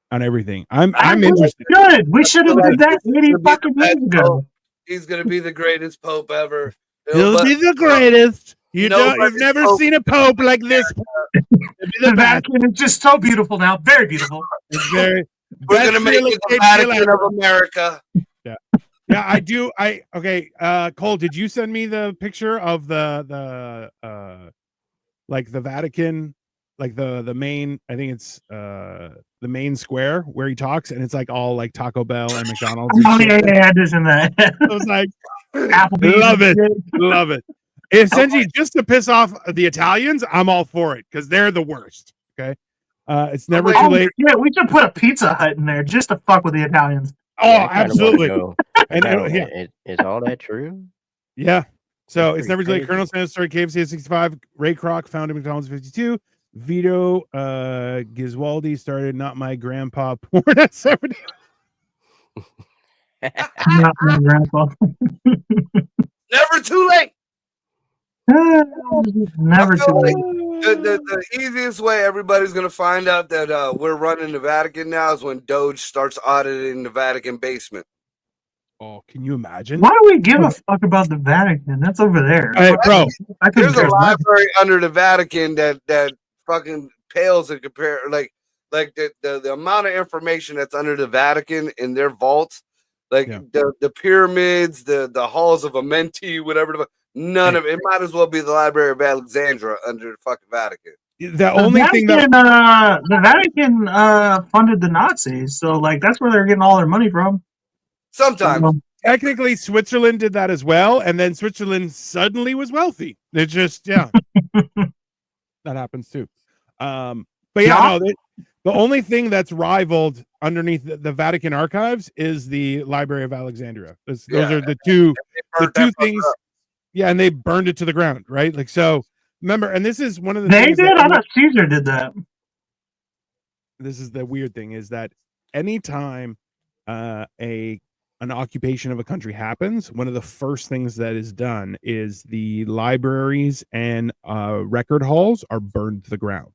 on everything. I'm interested. Good. We should have did that 80 fucking years ago. He's gonna be the greatest Pope ever. He'll be the greatest. You've never seen a Pope like this. The Vatican is just so beautiful now. Very beautiful. It's very. We're gonna make it the Vatican of America. Yeah, I do. Okay. Cole, did you send me the picture of the like the Vatican, like the main? I think it's the main square where he talks, and it's like all like Taco Bell and McDonald's. Oh yeah, I just in that. I was like, Applebee's. love it. Essentially, just to piss off the Italians, I'm all for it because they're the worst. Okay, it's never too late. Yeah, we should put a Pizza Hut in there just to fuck with the Italians. Oh, absolutely. And is all that true? Yeah. So That's it's never too late. crazy. Colonel Sanders started KFC at 65. Ray Kroc founded McDonald's at 52. Vito Giswaldi started Not My Grandpa porn at 70. Not my grandpa. Never too late. Never I feel too like late. the easiest way everybody's gonna find out that we're running the Vatican now is when Doge starts auditing the Vatican basement. Oh, can you imagine? Why do we give a fuck about the Vatican? That's over there. Hey, bro. I couldn't There's a care less. library under the Vatican that fucking pales in compare like the amount of information that's under the Vatican in their vaults, like Yeah. the pyramids, the halls of Amenti, whatever. None of it might as well be the Library of Alexandria under the fucking Vatican. The only thing that the Vatican funded the Nazis, so like that's where they're getting all their money from. Sometimes. technically Switzerland did that as well, and then Switzerland suddenly was wealthy. It's just that happens too. But yeah, no, the only thing that's rivaled underneath the Vatican archives is the Library of Alexandria. Those are the two things. Yeah, and they burned it to the ground, right? Like, so remember, and this is one of the They things did. I thought Caesar did that. This is the weird thing, is that anytime an occupation of a country happens, one of the first things that is done is the libraries and record halls are burned to the ground.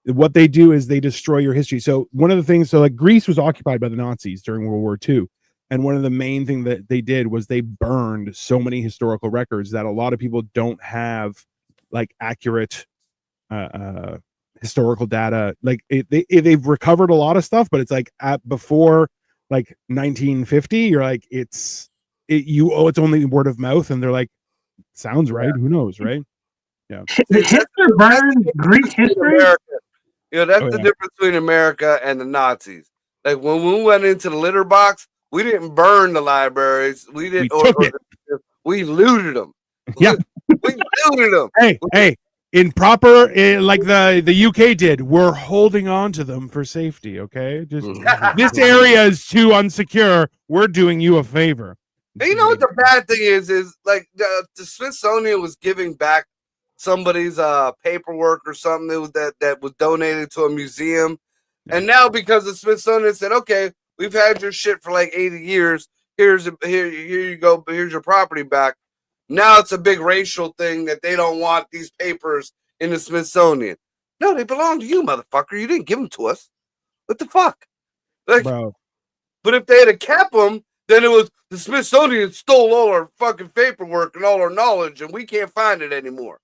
What they do is they destroy your history. So one of the things, so like Greece was occupied by the Nazis during World War II. And one of the main things that they did was they burned so many historical records that a lot of people don't have like accurate historical data. Like they've recovered a lot of stuff, but it's like before like 1950, you're like, it's only word of mouth, and they're like, sounds right. Who knows, right? Yeah. Hitler burned Greek history. That's the difference between America and the Nazis. Like when we went into the litter box, we didn't burn the libraries. We didn't. We looted them. Yeah, we looted them. Hey. In proper, like the UK did, we're holding on to them for safety. Okay, just this area is too unsecure. We're doing you a favor. And you know what the bad thing is like the Smithsonian was giving back somebody's paperwork or something that was donated to a museum, and now because the Smithsonian said, okay, we've had your shit for like 80 years. Here you go. Here's your property back. Now it's a big racial thing that they don't want these papers in the Smithsonian. No, they belong to you, motherfucker. You didn't give them to us. What the fuck? Like, bro. But if they had kept them, then it was the Smithsonian stole all our fucking paperwork and all our knowledge, and we can't find it anymore.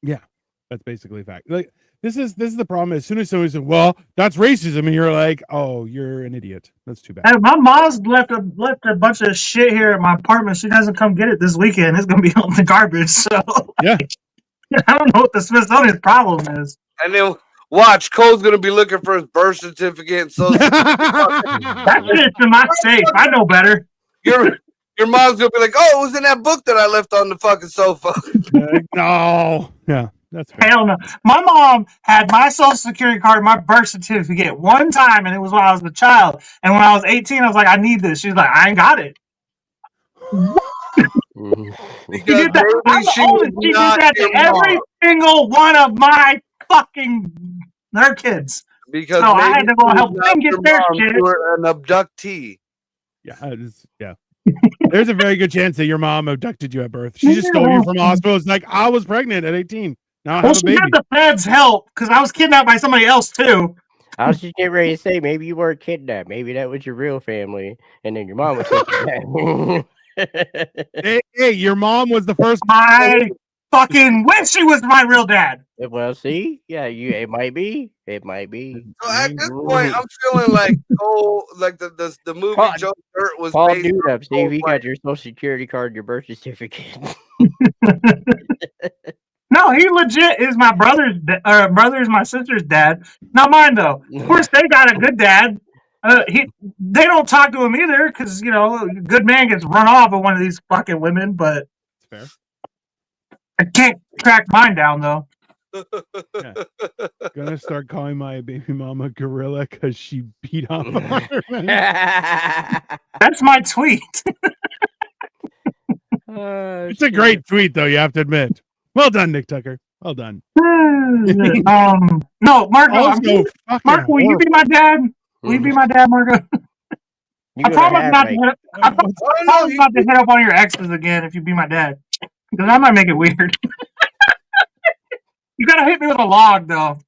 Yeah, that's basically a fact. Like this is the problem. As soon as somebody says, "Well, that's racism," and you're like, "Oh, you're an idiot." That's too bad. Hey, my mom's left a bunch of shit here at my apartment. She doesn't come get it this weekend. It's gonna be on the garbage. So yeah, I don't know what the Smithsonian's problem is. And then watch, Cole's gonna be looking for his birth certificate and social. That shit's in my safe. I know better. Your mom's gonna be like, "Oh, it was in that book that I left on the fucking sofa." No, yeah. That's fair. Hell no. My mom had my social security card, my birth certificate one time, and it was when I was a child. And when I was 18, I was like, I need this. She's like, I ain't got it. She did that to every single one of my fucking their kids. Because so I had to go help them get their shit. You were an abductee. Yeah. There's a very good chance that your mom abducted you at birth. She just stole you from the hospital. It's like, I was pregnant at 18. Now I have a baby. She had the feds help because I was kidnapped by somebody else too. I was just getting ready to say, maybe you weren't kidnapped. Maybe that was your real family, and then your mom was kidnapped. Hey, your mom was the first. fucking wish he was my real dad. Well, see, yeah, it might be. It might be. So at this point, I'm feeling like the movie Paul- Joe Dirt was Paul based Dude on up, see if you Cold got your social security card, your birth certificate. No, he legit is my brother's brother is my sister's dad. Not mine though. Of course, they got a good dad. They don't talk to him either because a good man gets run off of one of these fucking women. But Fair. I can't track mine down though. Gonna start calling my baby mama gorilla because she beat up on her. That's my tweet. It's a great tweet, though. You have to admit. Well done, Nick Tucker. Well done. No, Marco. Marco, will you be my dad? Will you be my dad, Marco? I promise not to hit up on your exes again if you be my dad, because I might make it weird. You gotta hit me with a log, though.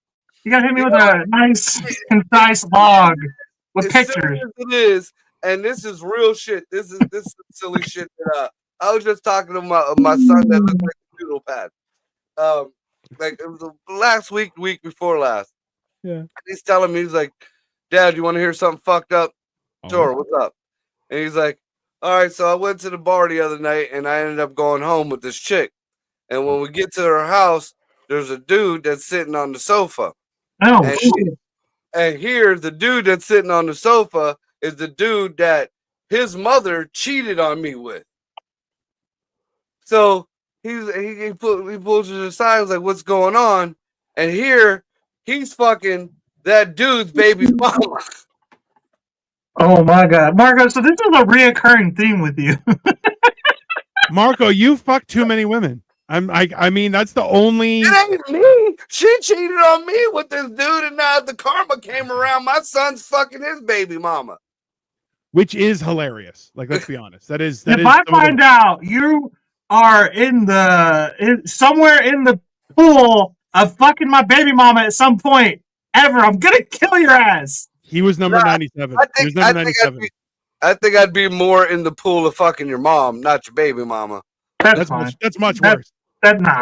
You gotta hit me with a nice, concise log with pictures. It is, and this is real shit. This is silly shit that I was just talking to my son that looks like a doodle pad. Like it was the last week before last. Yeah. And he's telling me, he's like, "Dad, you want to hear something fucked up?" Sure, what's up? And he's like, "All right, so I went to the bar the other night, and I ended up going home with this chick. And when we get to her house, there's a dude that's sitting on the sofa. Oh, and here, the dude that's sitting on the sofa is the dude that his mother cheated on me with. So he pulls to the side, was like, what's going on? And here, he's fucking that dude's baby's mama. Oh my God, Marco! So this is a reoccurring theme with you. Marco, you fuck too many women. I mean, that's the only. It ain't me. She cheated on me with this dude, and now the karma came around. My son's fucking his baby mama, which is hilarious. Like, let's be honest. If I find out you are somewhere in the pool of fucking my baby mama at some point ever, I'm gonna kill your ass. He was number 97. He was number 97. I think I'd be more in the pool of fucking your mom, not your baby mama. That's fine. That's much worse. That's okay.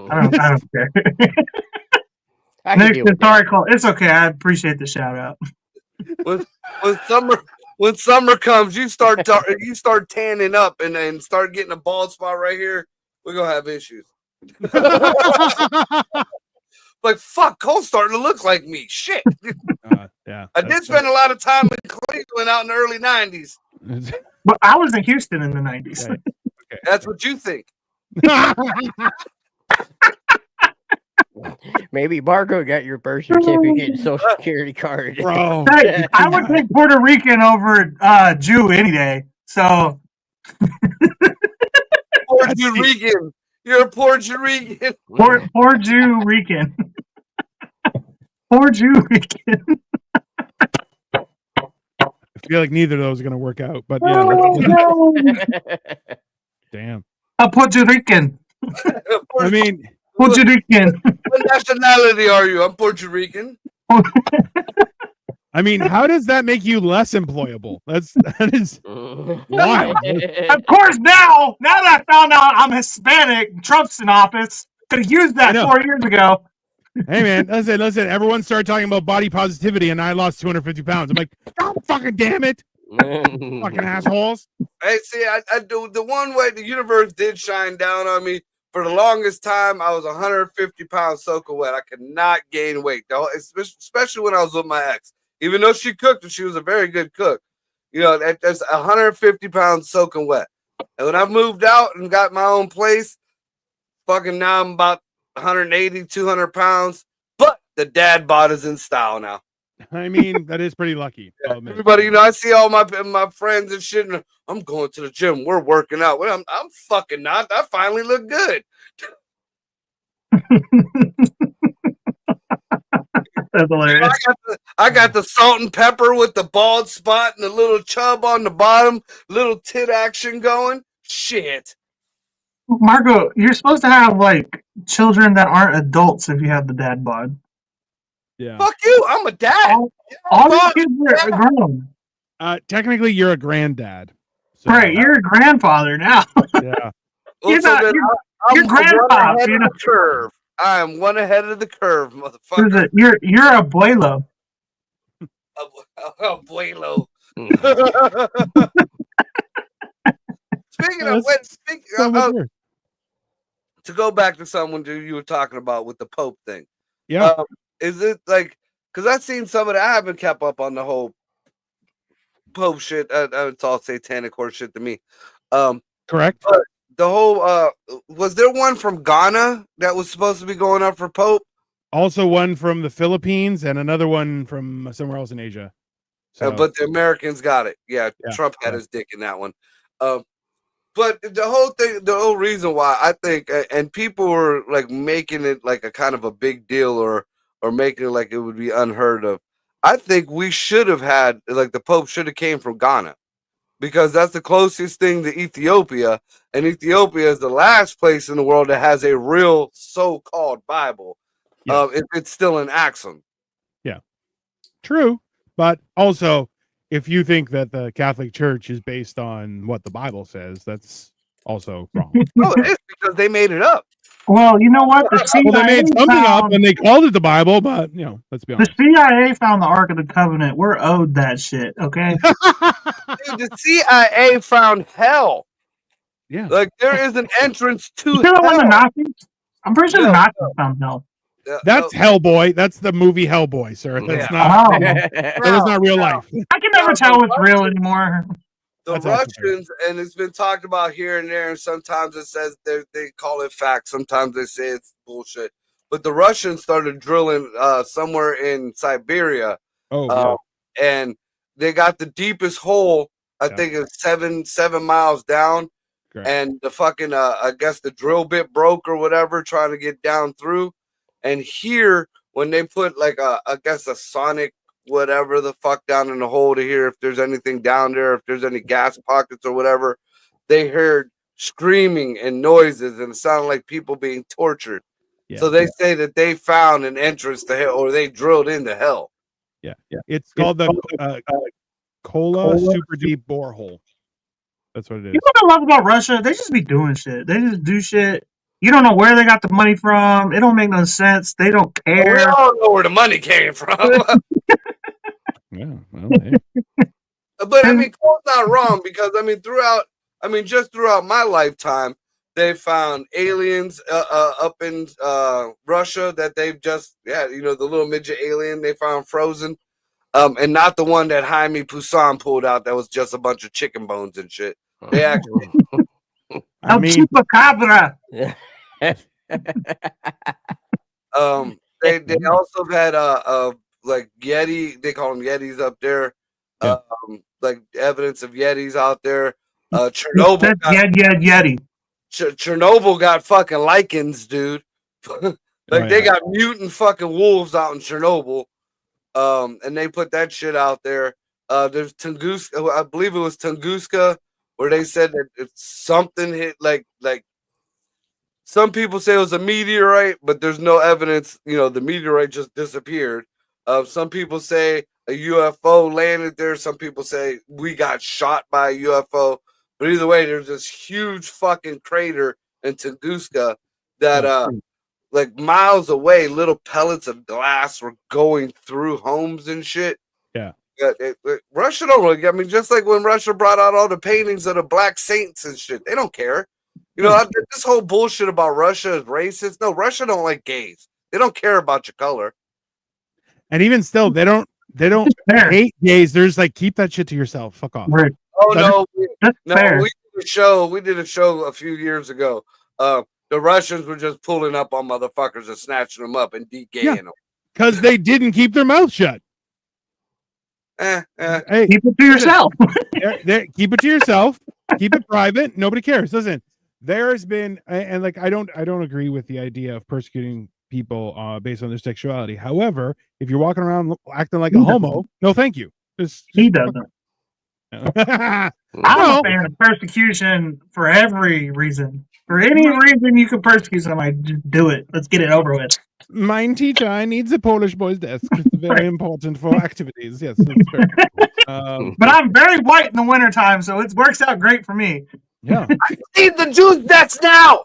I don't care. It's okay. I appreciate the shout out. When summer comes, you start tanning up and start getting a bald spot right here. We're gonna have issues. Like, fuck, Cole's starting to look like me. Shit. Yeah. I did spend a lot of time in Cleveland out in the early 90s. But I was in Houston in the 90s. Okay. That's what you think. Maybe Marco got your birth certificate and social security card. Bro. Hey, I would take Puerto Rican over Jew any day. So Puerto Rican. You're a Puerto Rican. Poor Jew Rican. Poor Jew Rican. I feel like neither of those are going to work out, but yeah. No. Damn. A Puerto Rican. I mean, Puerto Rican. What nationality are you? I'm Puerto Rican. I mean, how does that make you less employable? That is wild. Of course, now that I found out I'm Hispanic, Trump's in office, could have used that 4 years ago. Hey man, listen. Everyone started talking about body positivity, and I lost 250 pounds. I'm like, God fucking damn it, fucking assholes. Hey, see, I do the one way the universe did shine down on me. For the longest time, I was 150 pounds soaking wet. I could not gain weight, though, especially when I was with my ex. Even though she cooked, and she was a very good cook, that's 150 pounds soaking wet. And when I moved out and got my own place, fucking now I'm about 180, 200 pounds. But the dad bod is in style now. I mean, that is pretty lucky. Yeah, everybody, I see all my friends and shit, and I'm going to the gym. We're working out. Well, I'm fucking not. I finally look good. That's hilarious. I got the salt and pepper with the bald spot and the little chub on the bottom, little tit action going. Shit. Marco, you're supposed to have like children that aren't adults if you have the dad bod. Yeah. Fuck you. I'm a dad. All these kids are grown. Technically, you're a granddad. So, right, you're a grandfather now. Yeah. Your grandpa, one ahead you of know. the curve. I am one ahead of the curve, Who's motherfucker. it? You're abuelo. Abuelo. Speaking of That's when, so much worse. to go back to someone you were talking about with the Pope thing. Yeah. Is it like, because I've seen some of that. I haven't kept up on the whole Pope shit. It's all satanic horse shit to me. Correct. But the whole was there one from Ghana that was supposed to be going up for Pope? Also one from the Philippines and another one from somewhere else in Asia. So, But the Americans got it. Yeah, Trump had his dick in that one. But the whole thing, the whole reason why I think, and people were like making it like a kind of a big deal or making it like it would be unheard of. I think we should have had, like, the Pope should have came from Ghana, because that's the closest thing to Ethiopia, and Ethiopia is the last place in the world that has a real so-called Bible. If it's still in Axum. Yeah, true. But also, if you think that the Catholic Church is based on what the Bible says, that's also wrong. Oh, it is, because they made it up. Well, you know what? The CIA Well, they made something up and they called it the Bible, but let's be honest. The CIA found the Ark of the Covenant. We're owed that shit, okay? Dude, the CIA found hell. Yeah. Like, there is an entrance to You know hell. when the Nazis? I'm pretty sure the Nazis found hell. That's Hellboy. That's the movie Hellboy, sir. That's Oh. that's not real life. I can never tell what's real anymore. The That's also Russians, and it's been talked about here and there, and sometimes it says they call it fact, sometimes they say it's bullshit. But the Russians started drilling somewhere in Siberia. And they got the deepest hole, I think it's 7 miles down. Correct. And the fucking I guess the drill bit broke or whatever, trying to get down through. And here, when they put like I guess a sonic whatever the fuck down in the hole to hear if there's anything down there, if there's any gas pockets or whatever, they heard screaming and noises, and it sounded like people being tortured. So they say that they found an entrance to hell, or they drilled into hell. Yeah. It's called the Kola Super Deep Borehole. That's what it is. You know what I love about Russia? They just be doing shit. They just do shit. You don't know where they got the money from. It don't make no sense. They don't care. We all know where the money came from. Yeah, well, hey. But I mean, Cole's not wrong, because I mean, just throughout my lifetime, they found aliens up in Russia that they've just the little midget alien they found frozen, and not the one that Jaime Poussin pulled out that was just a bunch of chicken bones and shit. They actually Chupacabra. They also had like Yeti, they call them Yetis up there. Like evidence of Yetis out there. Chernobyl Yeti. Chernobyl got fucking lichens, dude. They got mutant fucking wolves out in Chernobyl. And they put that shit out there. There's Tunguska, I believe it was Tunguska, where they said that if something hit like some people say it was a meteorite, but there's no evidence, the meteorite just disappeared. Some people say a UFO landed there. Some people say we got shot by a UFO. But either way, there's this huge fucking crater in Tunguska that, like miles away, little pellets of glass were going through homes and shit. Yeah. Russia don't really, I mean, just like when Russia brought out all the paintings of the black saints and shit, they don't care. This whole bullshit about Russia is racist. No, Russia don't like gays. They don't care about your color. And even still, they don't hate gays. There's like, keep that shit to yourself. Fuck off. Right. Oh no, fair. We did a show a few years ago. The Russians were just pulling up on motherfuckers and snatching them up and de-gaying them. Because they didn't keep their mouth shut. Hey, keep it to yourself. Keep it to yourself. Keep it private. Nobody cares. Listen, there's been, and like I don't agree with the idea of persecuting people based on their sexuality. However, if you're walking around acting like a homo, no, thank you. He doesn't. I'm a fan of persecution for every reason. For any reason you can persecute somebody, just do it. Let's get it over with. Mine teacher, I need the Polish boy's desk. It's very important for activities. Yes, that's fair. But I'm very white in the wintertime, so it works out great for me. Yeah. I need the Jews' desk now.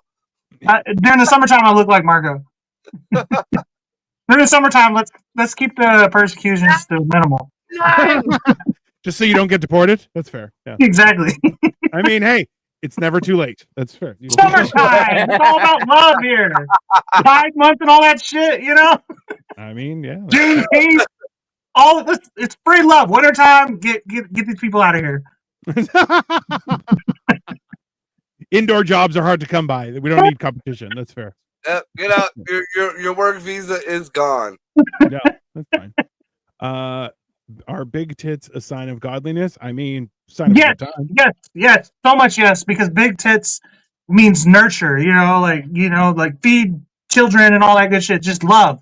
During the summertime, I look like Marco. During the summertime, let's keep the persecutions to minimal. Just so you don't get deported. That's fair. Yeah. Exactly. I mean, hey, it's never too late. That's fair. Summertime. It's all about love here. Pride month and all that shit. You know. I mean, yeah. Juneteenth. All this, it's free love. Wintertime. Get these people out of here. Indoor jobs are hard to come by. We don't need competition. That's fair. Get out. Your work visa is gone. Yeah, that's fine. Are big tits a sign of godliness? I mean, sign of Yes, good time. yes, so much yes, because big tits means nurture. Like feed children and all that good shit. Just love.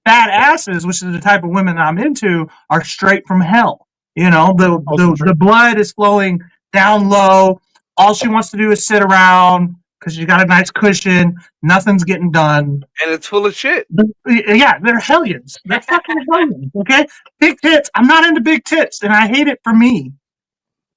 Fat asses, which is the type of women I'm into, are straight from hell. The blood is flowing down low. All she wants to do is sit around because she got a nice cushion. Nothing's getting done. And it's full of shit. Yeah, they're hellions. They're fucking hellions, okay? Big tits. I'm not into big tits, and I hate it for me.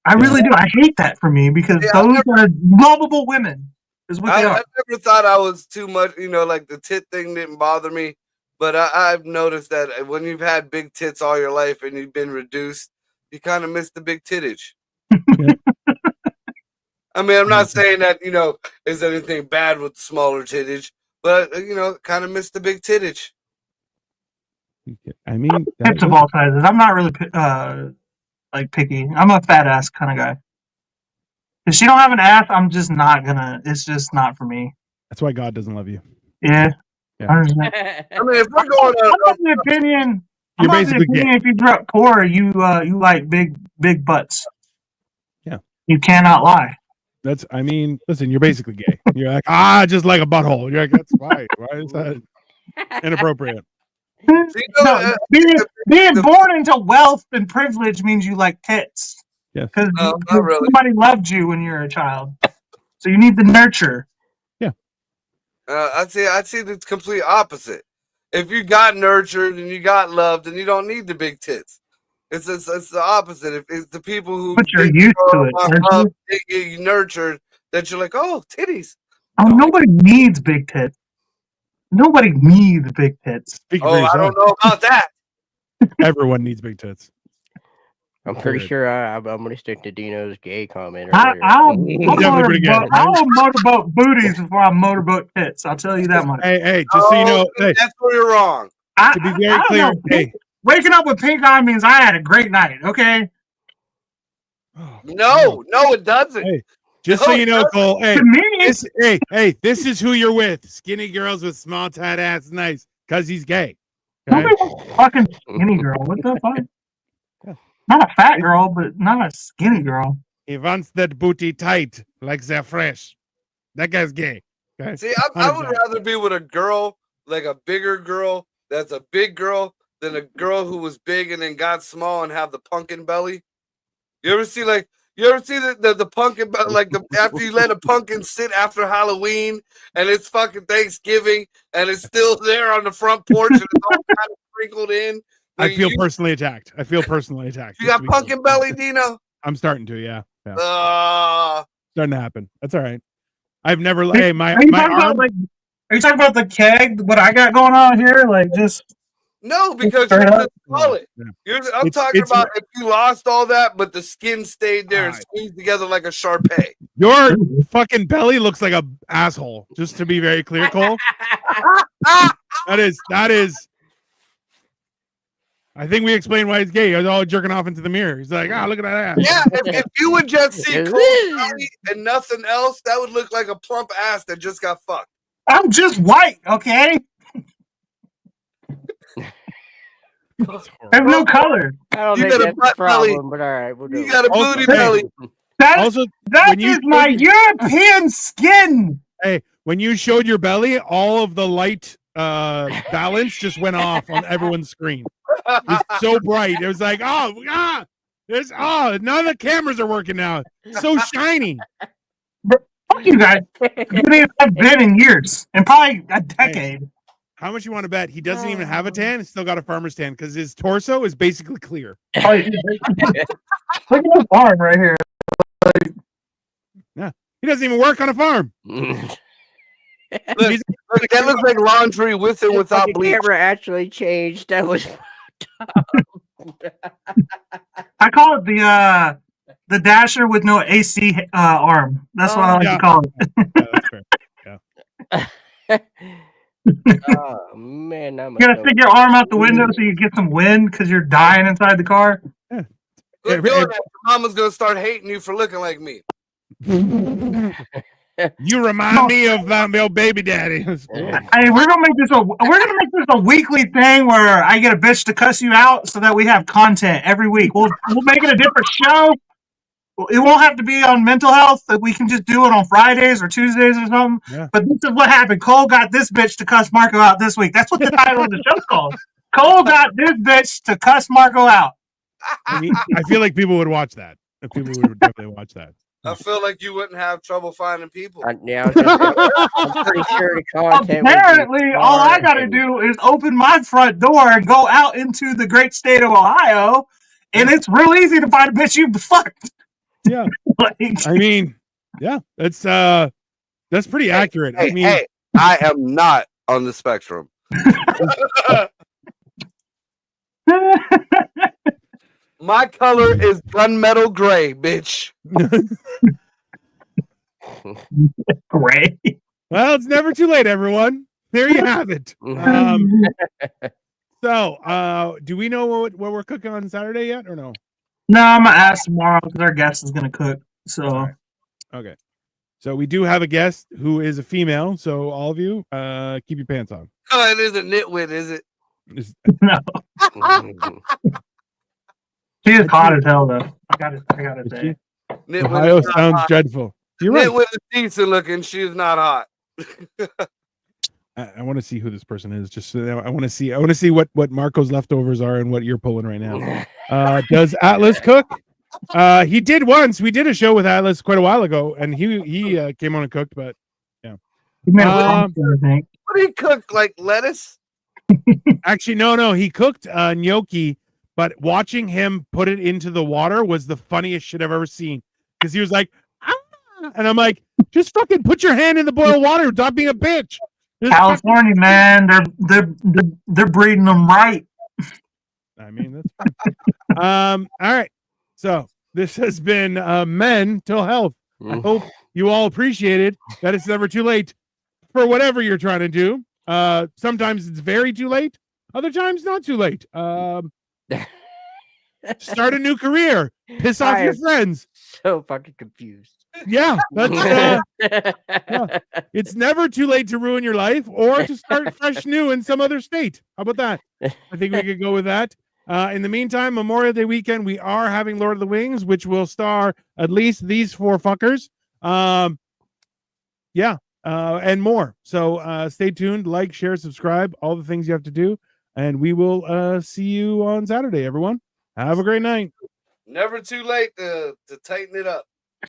I really do. I hate that for me because those are lovable women is what they are. I never thought I was too much, like the tit thing didn't bother me. But I've noticed that when you've had big tits all your life and you've been reduced, you kind of miss the big tittage. I mean, I'm not saying that, is anything bad with smaller tittage, but, kind of miss the big tittage. I mean, tits of all sizes. I'm not really picky. I'm a fat ass kind of guy. If she don't have an ass, I'm just not gonna. It's just not for me. That's why God doesn't love you. Yeah. I mean, if we're going I'm of the opinion. You're basically gay. If you grew up poor, you like big butts. Yeah. You cannot lie. Listen, you're basically gay. You're like, just like a butthole. You're like, that's why. Why is that inappropriate? Being born into wealth and privilege means you like tits. Yeah. Because somebody loved you when you were a child. So you need the nurture. Yeah. I'd say the complete opposite. If you got nurtured and you got loved, then you don't need the big tits. It's the opposite. If it's the people who you're used to it, get you nurtured, that you're like, oh, titties. Oh, nobody needs big tits. Nobody needs big tits. I don't know about that. Everyone needs big tits. I'm pretty sure I'm going to stick to Dino's gay comment. I'll motorboat booties before I motorboat tits. I'll tell you that much. Hey, just so you know, that's where you're wrong. To be very clear, waking up with pink eye means I had a great night. Okay. No, it doesn't. Hey, just so you know, Cole. This is who you're with. Skinny girls with small tight ass, nice, because he's gay. Okay? Fucking skinny girl. What the fuck? Yeah. Not a fat girl, but not a skinny girl. He wants that booty tight, like they're fresh. That guy's gay. Okay? See, I would rather be with a girl, like a bigger girl, that's a big girl, than a girl who was big and then got small and have the pumpkin belly. You ever see the pumpkin, like after you let a pumpkin sit after Halloween and it's fucking Thanksgiving and it's still there on the front porch and it's all kind of sprinkled in? I feel personally attacked. You got pumpkin belly, Dino? I'm starting to, yeah. Starting to happen. That's all right. I've never. Are you talking about the keg? What I got going on here? Like just. No, because you're just call it. Yeah. I'm talking about if you lost all that, but the skin stayed there and squeezed together like a Shar-Pei. Your fucking belly looks like a asshole. Just to be very clear, Cole. That is. I think we explained why he's gay. He was all jerking off into the mirror. He's like, look at that ass. Yeah, if you would just see Cole's belly and nothing else, that would look like a plump ass that just got fucked. I'm just white, okay? I have no color. I don't think that's a problem, but all right, we'll do it. You got a booty belly. That is my European skin. Hey, when you showed your belly, all of the light balance just went off on everyone's screen. It's so bright. It was like, none of the cameras are working now. It's so shiny. Fuck you guys. I've been in years, and probably a decade. How much you want to bet he doesn't even have a tan? He's still got a farmer's tan because his torso is basically clear. Look at this arm right here. Yeah, he doesn't even work on a farm. Look, that looks like laundry with and without The bleach. camera actually changed. That was. I call it the Dasher with no AC arm. That's what I like yeah. to call it. Yeah, that's fair. Oh man, I'm You gotta stick your arm out the window so you get some wind because you're dying inside the car. Quit Yeah, doing that. Your mama's gonna start hating you for looking like me. You remind me of my old baby daddy. Hey, we're gonna make this a weekly thing where I get a bitch to cuss you out so that we have content every week. We'll make it a different show. It won't have to be on mental health. We can just do it on Fridays or Tuesdays or something. Yeah. But this is what happened. Cole got this bitch to cuss Marco out this week. That's what the title of the show's called. Cole got this bitch to cuss Marco out. I mean, I feel like people would watch that. People would definitely watch that. I feel like you wouldn't have trouble finding people. Yeah, I was gonna say, I'm pretty sure the content. would be Apparently, all I hard got to and- do is open my front door and go out into the great state of Ohio, and it's real easy to find a bitch you fucked. Yeah. Like, I mean, yeah, that's pretty accurate. I mean, Hey, I am not on the spectrum. My color is gunmetal gray, bitch. great. well, it's never too late, everyone. There you have it. So, do we know what we're cooking on Saturday yet, or no? No, I'm gonna ask tomorrow because our guest is gonna cook. So Okay. So we do have a guest who is a female. So all of you, keep your pants on. Oh, it isn't nitwit, is it? no, she is hot as hell though. I gotta Is say. she? Nitwit Ohio is not sounds hot. dreadful. You're right. Nitwit is decent looking. She's not hot. I want to see who this person is. Just so that I want to see what Marco's leftovers are and what you're pulling right now. Does Atlas cook? He did once. We did a show with Atlas quite a while ago, and he came on and cooked. But He made a pasta, I think. What do you cook? Like lettuce? actually, no, he cooked gnocchi. But watching him put it into the water was the funniest shit I've ever seen. Because he was like, ah! And I'm like, just fucking put your hand in the boiled water. Stop being a bitch. Just California, man, they're breeding them right. I mean, that's fine. All right. So this has been Mental Health. I hope you all appreciated that it's never too late for whatever you're trying to do. Sometimes it's very too late. Other times not too late. Start a new career. Piss off I your am friends. so fucking confused. Yeah, that's it's never too late to ruin your life or to start fresh new in some other state. How about that? I think we could go with that. In the meantime, Memorial Day weekend, we are having Lord of the Wings, which will star at least these four fuckers. And more. So stay tuned, like, share, subscribe, all the things you have to do. And we will see you on Saturday, everyone. Have a great night. Never too late to tighten it up.